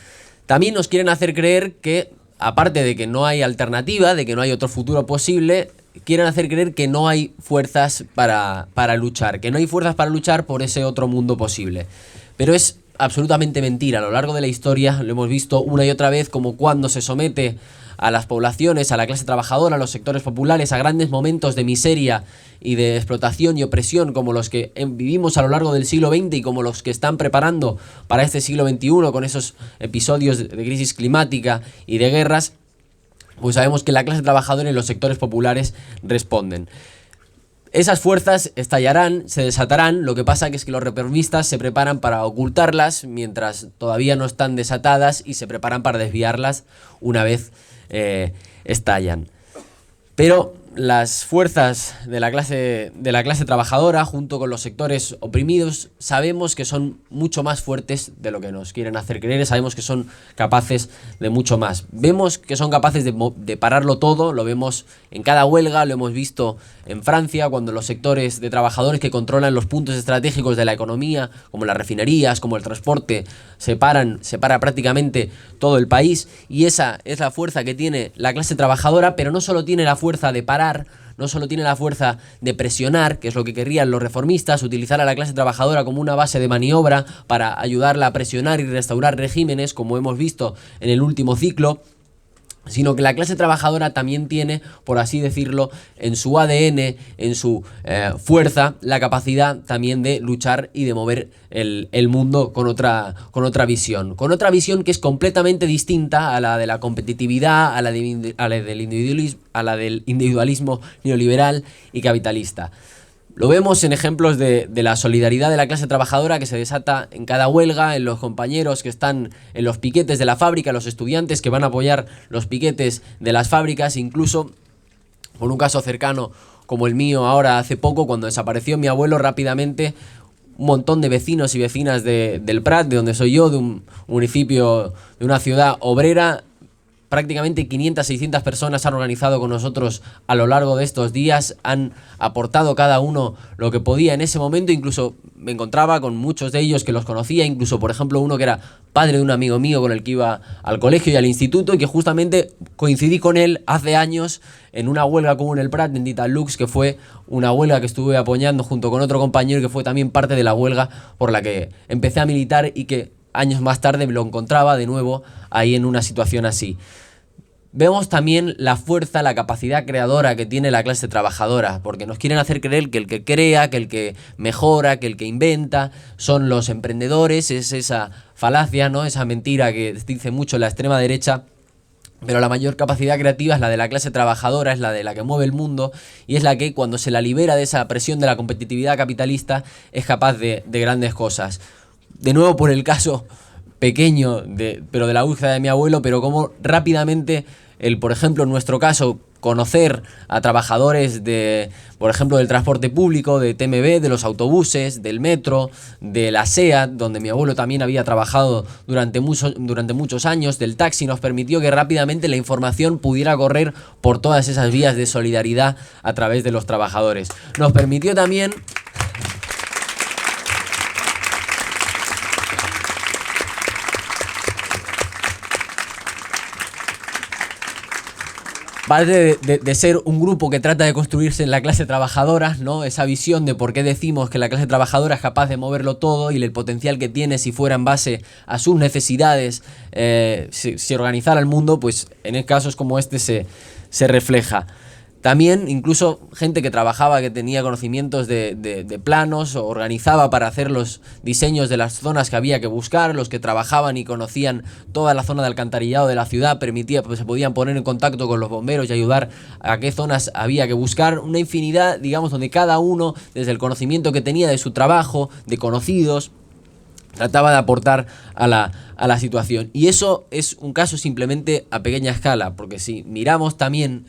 También nos quieren hacer creer que, aparte de que no hay alternativa, de que no hay otro futuro posible, quieren hacer creer que no hay fuerzas para luchar, que no hay fuerzas para luchar por ese otro mundo posible. Pero es absolutamente mentira. A lo largo de la historia lo hemos visto una y otra vez, como cuando se somete a las poblaciones, a la clase trabajadora, a los sectores populares, a grandes momentos de miseria y de explotación y opresión como los que vivimos a lo largo del siglo XX y como los que están preparando para este siglo XXI con esos episodios de crisis climática y de guerras, pues sabemos que la clase trabajadora y los sectores populares responden. Esas fuerzas estallarán, se desatarán, lo que pasa es que los reformistas se preparan para ocultarlas mientras todavía no están desatadas y se preparan para desviarlas una vez estallan. Pero las fuerzas de la clase trabajadora, junto con los sectores oprimidos, sabemos que son mucho más fuertes de lo que nos quieren hacer creer, sabemos que son capaces de mucho más. Vemos que son capaces de pararlo todo, lo vemos en cada huelga, lo hemos visto en Francia, cuando los sectores de trabajadores que controlan los puntos estratégicos de la economía, como las refinerías, como el transporte, separa prácticamente todo el país, y esa es la fuerza que tiene la clase trabajadora, pero no solo tiene la fuerza de parar parar, no solo tiene la fuerza de presionar, que es lo que querrían los reformistas, utilizar a la clase trabajadora como una base de maniobra para ayudarla a presionar y restaurar regímenes, como hemos visto en el último ciclo, sino que la clase trabajadora también tiene, por así decirlo, en su ADN, en su fuerza, la capacidad también de luchar y de mover el mundo con otra visión. Con otra visión que es completamente distinta a la de la competitividad, a la del individualismo neoliberal y capitalista. Lo vemos en ejemplos de la solidaridad de la clase trabajadora que se desata en cada huelga, en los compañeros que están en los piquetes de la fábrica, los estudiantes que van a apoyar los piquetes de las fábricas, incluso por un caso cercano como el mío ahora hace poco, cuando desapareció mi abuelo rápidamente, un montón de vecinos y vecinas del Prat, de donde soy yo, de un municipio, de una ciudad obrera, prácticamente 500, 600 personas han organizado con nosotros a lo largo de estos días, han aportado cada uno lo que podía en ese momento, incluso me encontraba con muchos de ellos que los conocía, incluso por ejemplo uno que era padre de un amigo mío con el que iba al colegio y al instituto y que justamente coincidí con él hace años en una huelga común en el Prat, en Digital Lux, que fue una huelga que estuve apoyando junto con otro compañero que fue también parte de la huelga por la que empecé a militar y que años más tarde me lo encontraba de nuevo ahí en una situación así. Vemos también la fuerza, la capacidad creadora que tiene la clase trabajadora, porque nos quieren hacer creer que el que crea, que el que mejora, que el que inventa, son los emprendedores, es esa falacia, ¿no? Esa mentira que dice mucho la extrema derecha. Pero la mayor capacidad creativa es la de la clase trabajadora, es la de la que mueve el mundo y es la que cuando se la libera de esa presión de la competitividad capitalista es capaz de grandes cosas. De nuevo por el caso pequeño pero de la búsqueda de mi abuelo, pero como rápidamente por ejemplo, en nuestro caso, conocer a trabajadores por ejemplo, del transporte público, de TMB, de los autobuses, del metro, de la SEAT, donde mi abuelo también había trabajado durante muchos años, del taxi, nos permitió que rápidamente la información pudiera correr por todas esas vías de solidaridad a través de los trabajadores. Nos permitió también parte de ser un grupo que trata de construirse en la clase trabajadora, ¿no? Esa visión de por qué decimos que la clase trabajadora es capaz de moverlo todo y el potencial que tiene si fuera en base a sus necesidades, si organizara el mundo, pues en casos como este se refleja. También incluso gente que trabajaba, que tenía conocimientos de planos o organizaba para hacer los diseños de las zonas que había que buscar, los que trabajaban y conocían toda la zona de alcantarillado de la ciudad, pues se podían poner en contacto con los bomberos y ayudar a qué zonas había que buscar, una infinidad, digamos, donde cada uno, desde el conocimiento que tenía de su trabajo, de conocidos, trataba de aportar a la situación. Y eso es un caso simplemente a pequeña escala, porque si miramos también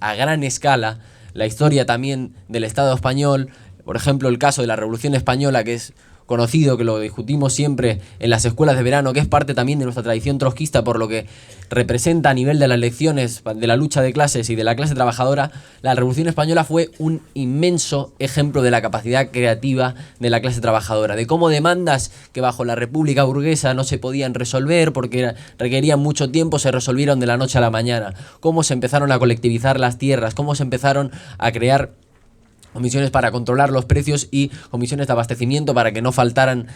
a gran escala la historia también del Estado español, por ejemplo el caso de la Revolución Española, que es conocido, que lo discutimos siempre en las escuelas de verano, que es parte también de nuestra tradición trotskista por lo que representa a nivel de las lecciones de la lucha de clases y de la clase trabajadora. La Revolución Española fue un inmenso ejemplo de la capacidad creativa de la clase trabajadora, de cómo demandas que bajo la República burguesa no se podían resolver porque requerían mucho tiempo, se resolvieron de la noche a la mañana, cómo se empezaron a colectivizar las tierras, cómo se empezaron a crear comisiones para controlar los precios y comisiones de abastecimiento para que no faltaran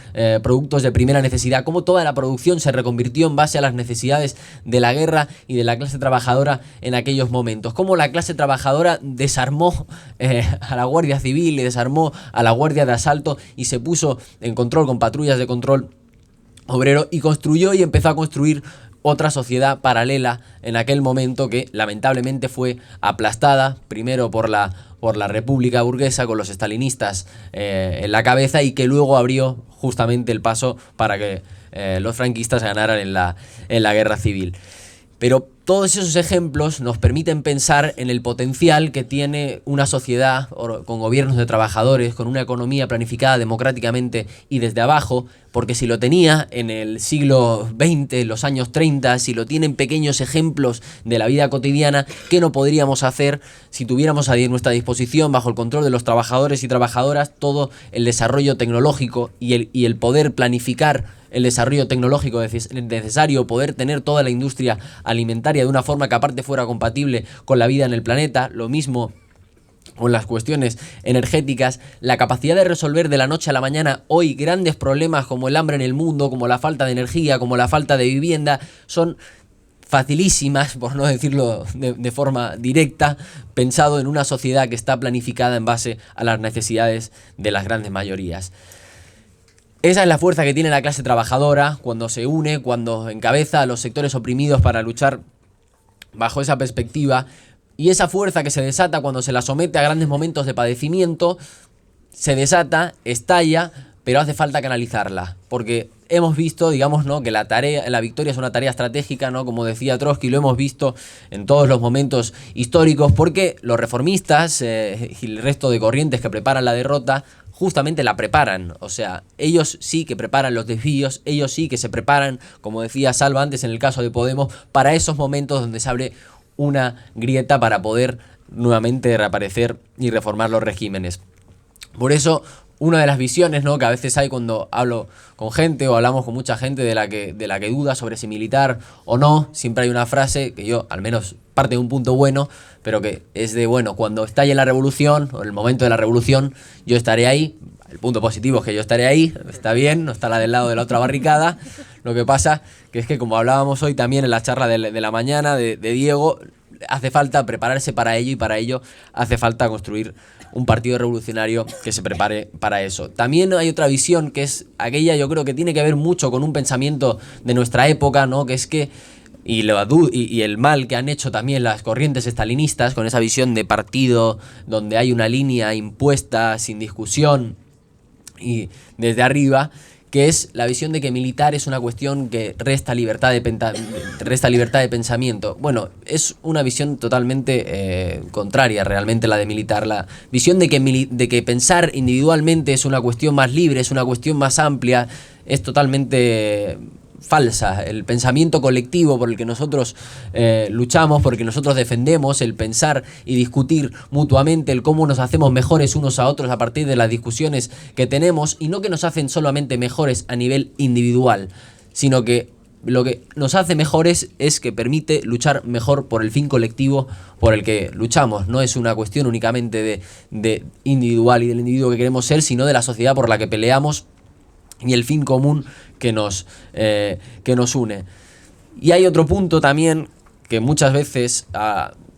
productos de primera necesidad, cómo toda la producción se reconvirtió en base a las necesidades de la guerra y de la clase trabajadora en aquellos momentos, cómo la clase trabajadora desarmó a la Guardia Civil y desarmó a la Guardia de Asalto y se puso en control con patrullas de control obrero y construyó y empezó a construir otra sociedad paralela en aquel momento que lamentablemente fue aplastada primero por la República burguesa con los estalinistas en la cabeza y que luego abrió justamente el paso para que los franquistas ganaran en la guerra civil. Pero todos esos ejemplos nos permiten pensar en el potencial que tiene una sociedad con gobiernos de trabajadores, con una economía planificada democráticamente y desde abajo, porque si lo tenía en el siglo XX, los años 30, si lo tienen pequeños ejemplos de la vida cotidiana, ¿qué no podríamos hacer si tuviéramos a nuestra disposición, bajo el control de los trabajadores y trabajadoras, todo el desarrollo tecnológico y el poder planificar el desarrollo tecnológico necesario, poder tener toda la industria alimentaria de una forma que aparte fuera compatible con la vida en el planeta, lo mismo con las cuestiones energéticas, la capacidad de resolver de la noche a la mañana hoy grandes problemas como el hambre en el mundo, como la falta de energía, como la falta de vivienda, son facilísimas, por no decirlo de forma directa, pensado en una sociedad que está planificada en base a las necesidades de las grandes mayorías. Esa es la fuerza que tiene la clase trabajadora cuando se une, cuando encabeza a los sectores oprimidos para luchar bajo esa perspectiva, y esa fuerza que se desata cuando se la somete a grandes momentos de padecimiento, se desata, estalla, pero hace falta canalizarla, porque hemos visto, digamos, ¿no?, que la victoria es una tarea estratégica, ¿no?, como decía Trotsky, lo hemos visto en todos los momentos históricos, porque los reformistas y el resto de corrientes que preparan la derrota justamente la preparan. O sea, ellos sí que preparan los desvíos, ellos sí que se preparan, como decía Salva antes en el caso de Podemos, para esos momentos donde se abre una grieta para poder nuevamente reaparecer y reformar los regímenes. Por eso, una de las visiones, ¿no?, que a veces hay cuando hablo con gente o hablamos con mucha gente de la que duda sobre si militar o no, siempre hay una frase que yo, al menos parte de un punto bueno, pero que es de, bueno, cuando estalle la revolución o en el momento de la revolución, yo estaré ahí. El punto positivo es que yo estaré ahí, está bien, no estará del lado de la otra barricada. Lo que pasa que es que, como hablábamos hoy también en la charla de la mañana de Diego, hace falta prepararse para ello, y para ello hace falta construir un partido revolucionario que se prepare para eso. También hay otra visión que es aquella, yo creo que tiene que ver mucho con un pensamiento de nuestra época, ¿no?, que es que y el mal que han hecho también las corrientes estalinistas con esa visión de partido donde hay una línea impuesta sin discusión y desde arriba, que es la visión de que militar es una cuestión que resta libertad de pensamiento. Bueno, es una visión totalmente contraria realmente la de militar. La visión de que pensar individualmente es una cuestión más libre, es una cuestión más amplia, es totalmente falsa. El pensamiento colectivo por el que nosotros luchamos, por el que nosotros defendemos, el pensar y discutir mutuamente, el cómo nos hacemos mejores unos a otros a partir de las discusiones que tenemos, y no que nos hacen solamente mejores a nivel individual, sino que lo que nos hace mejores es que permite luchar mejor por el fin colectivo por el que luchamos. No es una cuestión únicamente de individual y del individuo que queremos ser, sino de la sociedad por la que peleamos y el fin común que nos une. Y hay otro punto también que muchas veces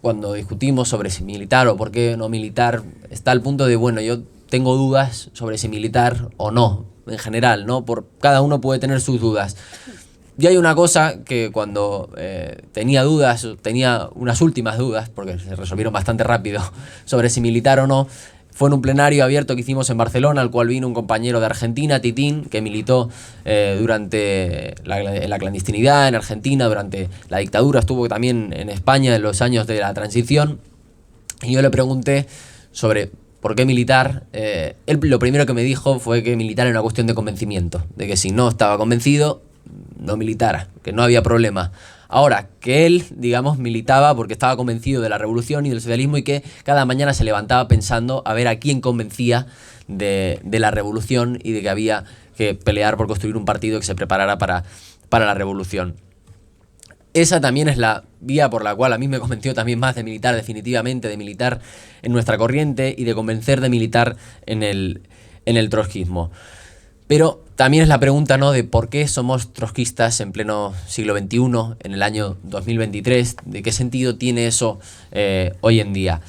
cuando discutimos sobre si militar o por qué no militar, está el punto de, bueno, yo tengo dudas sobre si militar o no, en general, ¿no? Cada uno puede tener sus dudas. Y hay una cosa que cuando tenía unas últimas dudas, porque se resolvieron bastante rápido, sobre si militar o no, fue en un plenario abierto que hicimos en Barcelona, al cual vino un compañero de Argentina, Titín, que militó durante la clandestinidad en Argentina, durante la dictadura, estuvo también en España en los años de la transición, y yo le pregunté sobre por qué militar. Él lo primero que me dijo fue que militar era una cuestión de convencimiento, de que si no estaba convencido, no militara, que no había problema. Ahora, que él, digamos, militaba porque estaba convencido de la revolución y del socialismo, y que cada mañana se levantaba pensando a ver a quién convencía de la revolución y de que había que pelear por construir un partido que se preparara para la revolución. Esa también es la vía por la cual a mí me convenció también más de militar definitivamente, de militar en nuestra corriente y de convencer de militar en el trotskismo. Pero también es la pregunta, ¿no?, de por qué somos trotskistas en pleno siglo XXI, en el año 2023, de qué sentido tiene eso hoy en día.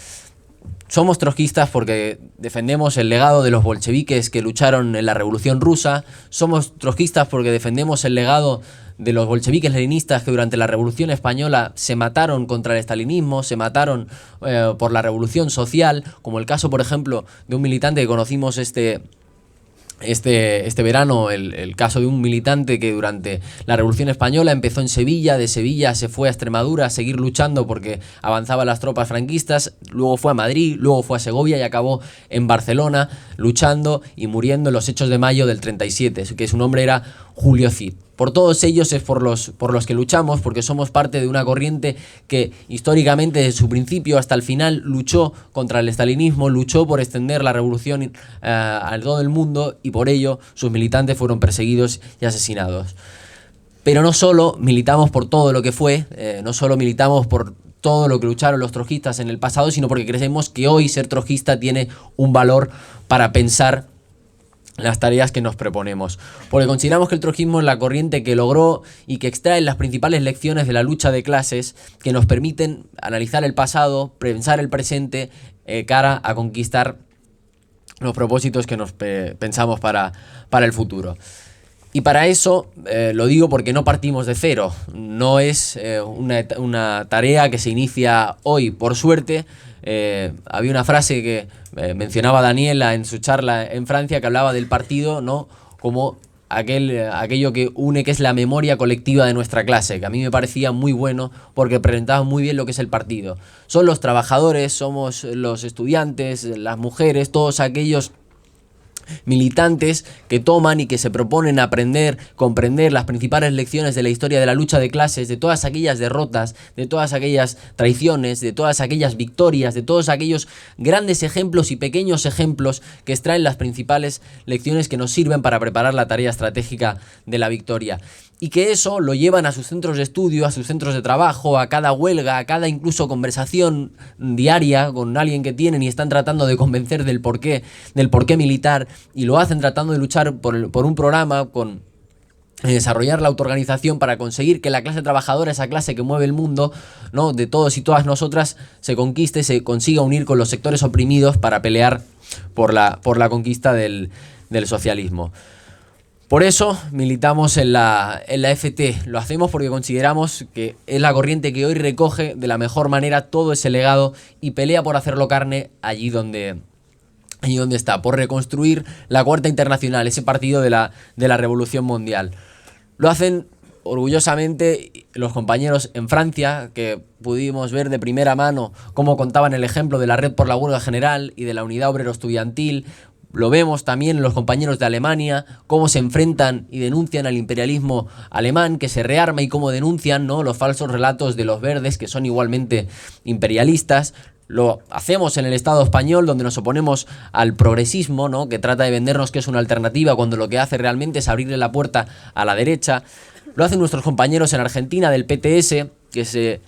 Somos trotskistas porque defendemos el legado de los bolcheviques que lucharon en la Revolución Rusa, somos trotskistas porque defendemos el legado de los bolcheviques leninistas que durante la Revolución Española se mataron contra el estalinismo, se mataron por la Revolución Social, como el caso, por ejemplo, de un militante que conocimos este verano, el caso de un militante que durante la Revolución Española empezó en Sevilla, de Sevilla se fue a Extremadura a seguir luchando porque avanzaban las tropas franquistas, luego fue a Madrid, luego fue a Segovia y acabó en Barcelona luchando y muriendo en los hechos de mayo del 37, que su nombre era Julio Cid. por todos ellos es por los que luchamos, porque somos parte de una corriente que históricamente desde su principio hasta el final luchó contra el estalinismo, luchó por extender la revolución a todo el mundo, y por ello sus militantes fueron perseguidos y asesinados. Pero no solo militamos por todo lo que fue, no solo militamos por todo lo que lucharon los trotskistas en el pasado, sino porque creemos que hoy ser trotskista tiene un valor para pensar las tareas que nos proponemos. Porque consideramos que el trotskismo es la corriente que logró y que extrae las principales lecciones de la lucha de clases que nos permiten analizar el pasado, pensar el presente, cara a conquistar los propósitos que nos pensamos para el futuro. Y para eso, lo digo porque no partimos de cero, no es una tarea que se inicia hoy. Por suerte, había una frase que mencionaba Daniela en su charla en Francia, que hablaba del partido, ¿no?, como aquello que une, que es la memoria colectiva de nuestra clase, que a mí me parecía muy bueno porque presentaba muy bien lo que es el partido. Son los trabajadores, somos los estudiantes, las mujeres, todos aquellos militantes que toman y que se proponen aprender, comprender las principales lecciones de la historia de la lucha de clases, de todas aquellas derrotas, de todas aquellas traiciones, de todas aquellas victorias, de todos aquellos grandes ejemplos y pequeños ejemplos que extraen las principales lecciones que nos sirven para preparar la tarea estratégica de la victoria. Y que eso lo llevan a sus centros de estudio, a sus centros de trabajo, a cada huelga, a cada incluso conversación diaria con alguien que tienen y están tratando de convencer del porqué militar, y lo hacen tratando de luchar por un programa, con desarrollar la autoorganización para conseguir que la clase trabajadora, esa clase que mueve el mundo, ¿no?, de todos y todas nosotras, se conquiste, se consiga unir con los sectores oprimidos para pelear por la conquista del socialismo. Por eso militamos en la FT. Lo hacemos porque consideramos que es la corriente que hoy recoge de la mejor manera todo ese legado y pelea por hacerlo carne allí donde está, por reconstruir la Cuarta Internacional, ese partido de la Revolución Mundial. Lo hacen orgullosamente los compañeros en Francia, que pudimos ver de primera mano cómo contaban el ejemplo de la Red por la Huelga General y de la Unidad Obrero Estudiantil. Lo vemos también en los compañeros de Alemania, cómo se enfrentan y denuncian al imperialismo alemán, que se rearma, y cómo denuncian, ¿no?, los falsos relatos de los verdes, que son igualmente imperialistas. Lo hacemos en el Estado español, donde nos oponemos al progresismo, ¿no?, que trata de vendernos que es una alternativa, cuando lo que hace realmente es abrirle la puerta a la derecha. Lo hacen nuestros compañeros en Argentina del PTS, que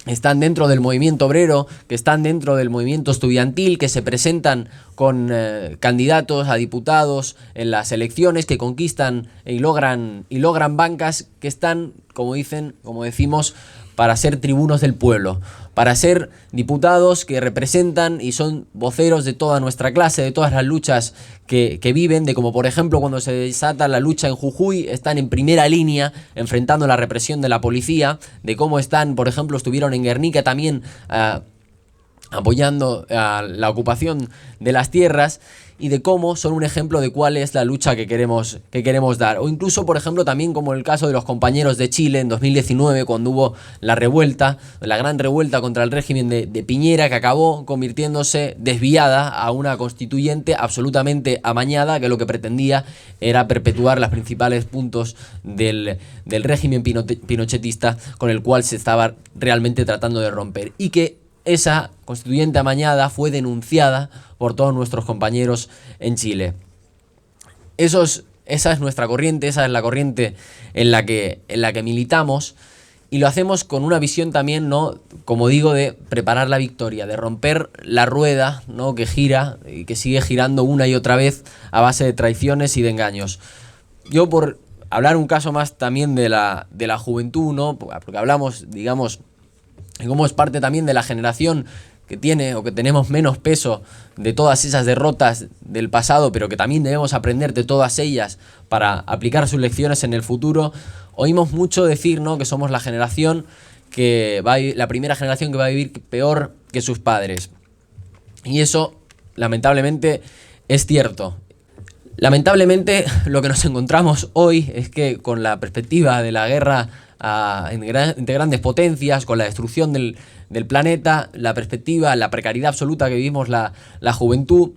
están dentro del movimiento obrero, que están dentro del movimiento estudiantil, que se presentan con candidatos a diputados en las elecciones, que conquistan y logran bancas, que están, como decimos, para ser tribunos del pueblo, para ser diputados que representan y son voceros de toda nuestra clase, de todas las luchas que viven, de como por ejemplo cuando se desata la lucha en Jujuy, están en primera línea enfrentando la represión de la policía, de cómo estuvieron en Guernica también apoyando a la ocupación de las tierras, y de cómo son un ejemplo de cuál es la lucha que queremos dar. O incluso, por ejemplo, también como el caso de los compañeros de Chile en 2019, cuando hubo la gran revuelta contra el régimen de Piñera, que acabó convirtiéndose desviada a una constituyente absolutamente amañada, que lo que pretendía era perpetuar los principales puntos del régimen pinochetista con el cual se estaba realmente tratando de romper. Y que esa constituyente amañada fue denunciada por todos nuestros compañeros en Chile. Esa es nuestra corriente, esa es la corriente en la que militamos, y lo hacemos con una visión también, ¿no?, como digo, de preparar la victoria, de romper la rueda, ¿no?, que gira y que sigue girando una y otra vez a base de traiciones y de engaños. Yo, por hablar un caso más también de la juventud, ¿no?, porque hablamos, digamos, y cómo es parte también de la generación que tiene o que tenemos menos peso de todas esas derrotas del pasado, pero que también debemos aprender de todas ellas para aplicar sus lecciones en el futuro. Oímos mucho decir, ¿no?, que somos la generación la primera generación que va a vivir peor que sus padres. Y eso, lamentablemente, es cierto. Lamentablemente, lo que nos encontramos hoy es que con la perspectiva de la guerra entre grandes potencias, con la destrucción del planeta, la perspectiva, la precariedad absoluta que vivimos la juventud,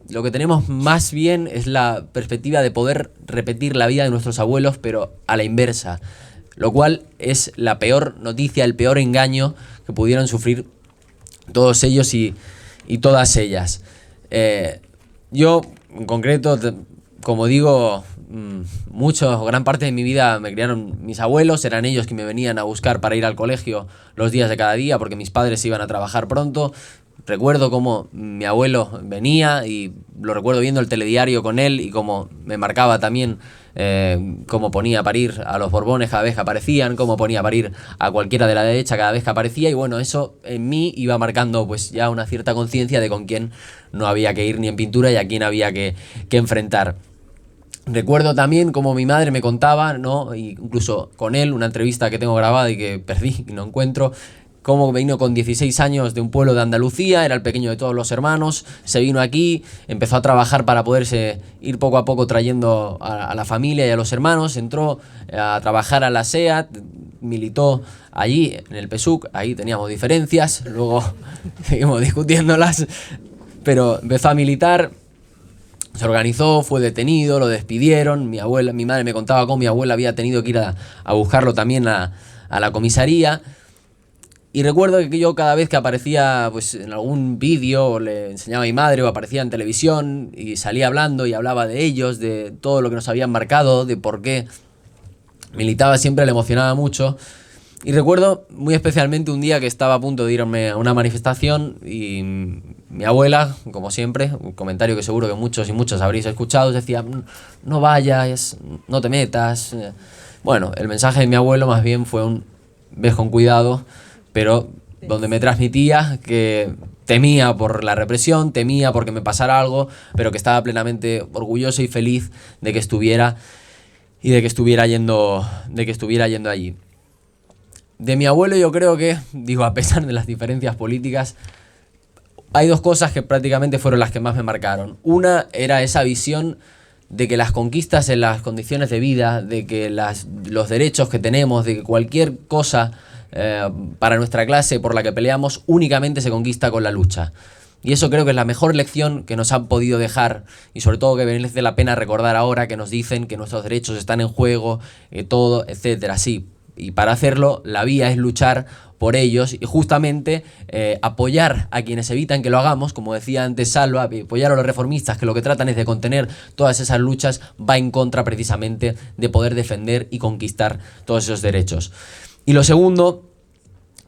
lo que tenemos más bien es la perspectiva de poder repetir la vida de nuestros abuelos, pero a la inversa, lo cual es la peor noticia, el peor engaño que pudieron sufrir todos ellos y todas ellas. Yo, en concreto, como digo, gran parte de mi vida me criaron mis abuelos, eran ellos que me venían a buscar para ir al colegio los días de cada día, porque mis padres iban a trabajar pronto. Recuerdo cómo mi abuelo venía y lo recuerdo viendo el telediario con él y cómo me marcaba también cómo ponía a parir a los Borbones cada vez que aparecían, cómo ponía a parir a cualquiera de la derecha cada vez que aparecía, y bueno, eso en mí iba marcando pues ya una cierta conciencia de con quién no había que ir ni en pintura y a quién había que enfrentar. Recuerdo también como mi madre me contaba, ¿no? Incluso con él, una entrevista que tengo grabada y que perdí y no encuentro, cómo vino con 16 años de un pueblo de Andalucía, era el pequeño de todos los hermanos, se vino aquí, empezó a trabajar para poderse ir poco a poco trayendo a la familia y a los hermanos, entró a trabajar a la SEAT, militó allí en el PSUC, ahí teníamos diferencias, luego seguimos discutiéndolas, pero empezó a militar. Se organizó, fue detenido, lo despidieron. Mi madre me contaba cómo mi abuela había tenido que ir a buscarlo también a la comisaría. Y recuerdo que yo cada vez que aparecía pues, en algún vídeo, le enseñaba a mi madre o aparecía en televisión y salía hablando y hablaba de ellos, de todo lo que nos habían marcado, de por qué militaba, siempre le emocionaba mucho. Y recuerdo muy especialmente un día que estaba a punto de irme a una manifestación y mi abuela, como siempre, un comentario que seguro que muchos y muchas habréis escuchado, decía, no vayas, no te metas. Bueno, el mensaje de mi abuelo más bien fue un ves con cuidado, pero donde me transmitía que temía por la represión, temía porque me pasara algo, pero que estaba plenamente orgulloso y feliz de que estuviera y de que estuviera yendo allí. De mi abuelo yo creo que, digo, a pesar de las diferencias políticas, hay dos cosas que prácticamente fueron las que más me marcaron. Una era esa visión de que las conquistas en las condiciones de vida, de que los derechos que tenemos, de que cualquier cosa para nuestra clase por la que peleamos únicamente se conquista con la lucha. Y eso creo que es la mejor lección que nos han podido dejar y sobre todo que merece la pena recordar ahora que nos dicen que nuestros derechos están en juego, todo, etcétera. Sí, y para hacerlo la vía es luchar por ellos y justamente apoyar a quienes evitan que lo hagamos, como decía antes Salva, apoyar a los reformistas que lo que tratan es de contener todas esas luchas, va en contra precisamente de poder defender y conquistar todos esos derechos. Y lo segundo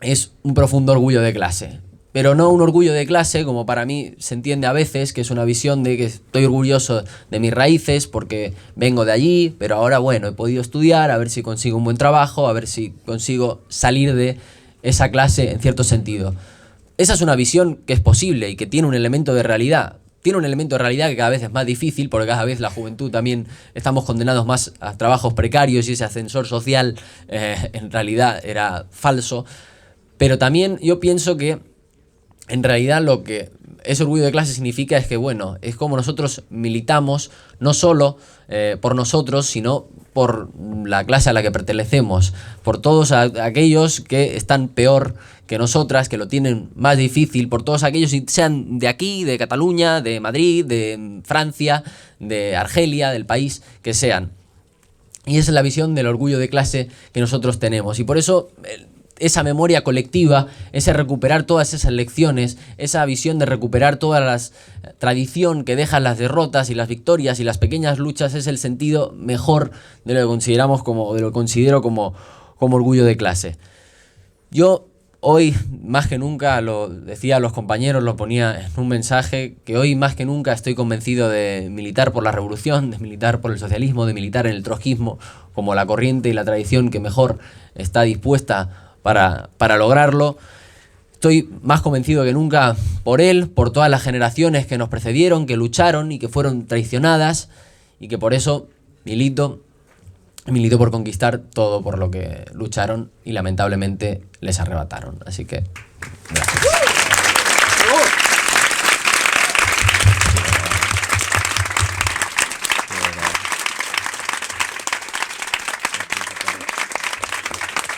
es un profundo orgullo de clase. Pero no un orgullo de clase, como para mí se entiende a veces, que es una visión de que estoy orgulloso de mis raíces porque vengo de allí, pero ahora, bueno, he podido estudiar, a ver si consigo un buen trabajo, a ver si consigo salir de esa clase en cierto sentido. Esa es una visión que es posible y que tiene un elemento de realidad. Tiene un elemento de realidad que cada vez es más difícil porque cada vez la juventud también estamos condenados más a trabajos precarios y ese ascensor social en realidad era falso. Pero también yo pienso que en realidad lo que ese orgullo de clase significa es que, bueno, es como nosotros militamos, no solo por nosotros, sino por la clase a la que pertenecemos, por todos aquellos que están peor que nosotras, que lo tienen más difícil, por todos aquellos, sean de aquí, de Cataluña, de Madrid, de Francia, de Argelia, del país que sean. Y esa es la visión del orgullo de clase que nosotros tenemos. Y por eso esa memoria colectiva, ese recuperar todas esas lecciones, esa visión de recuperar toda la tradición que dejan las derrotas y las victorias y las pequeñas luchas es el sentido mejor de lo que consideramos de lo que considero como orgullo de clase. Yo hoy, más que nunca, lo decía a los compañeros, lo ponía en un mensaje, que hoy más que nunca estoy convencido de militar por la revolución, de militar por el socialismo, de militar en el trotskismo como la corriente y la tradición que mejor está dispuesta para lograrlo. Estoy más convencido que nunca por él, por todas las generaciones que nos precedieron, que lucharon y que fueron traicionadas y que por eso milito por conquistar todo por lo que lucharon y lamentablemente les arrebataron. Así que, gracias.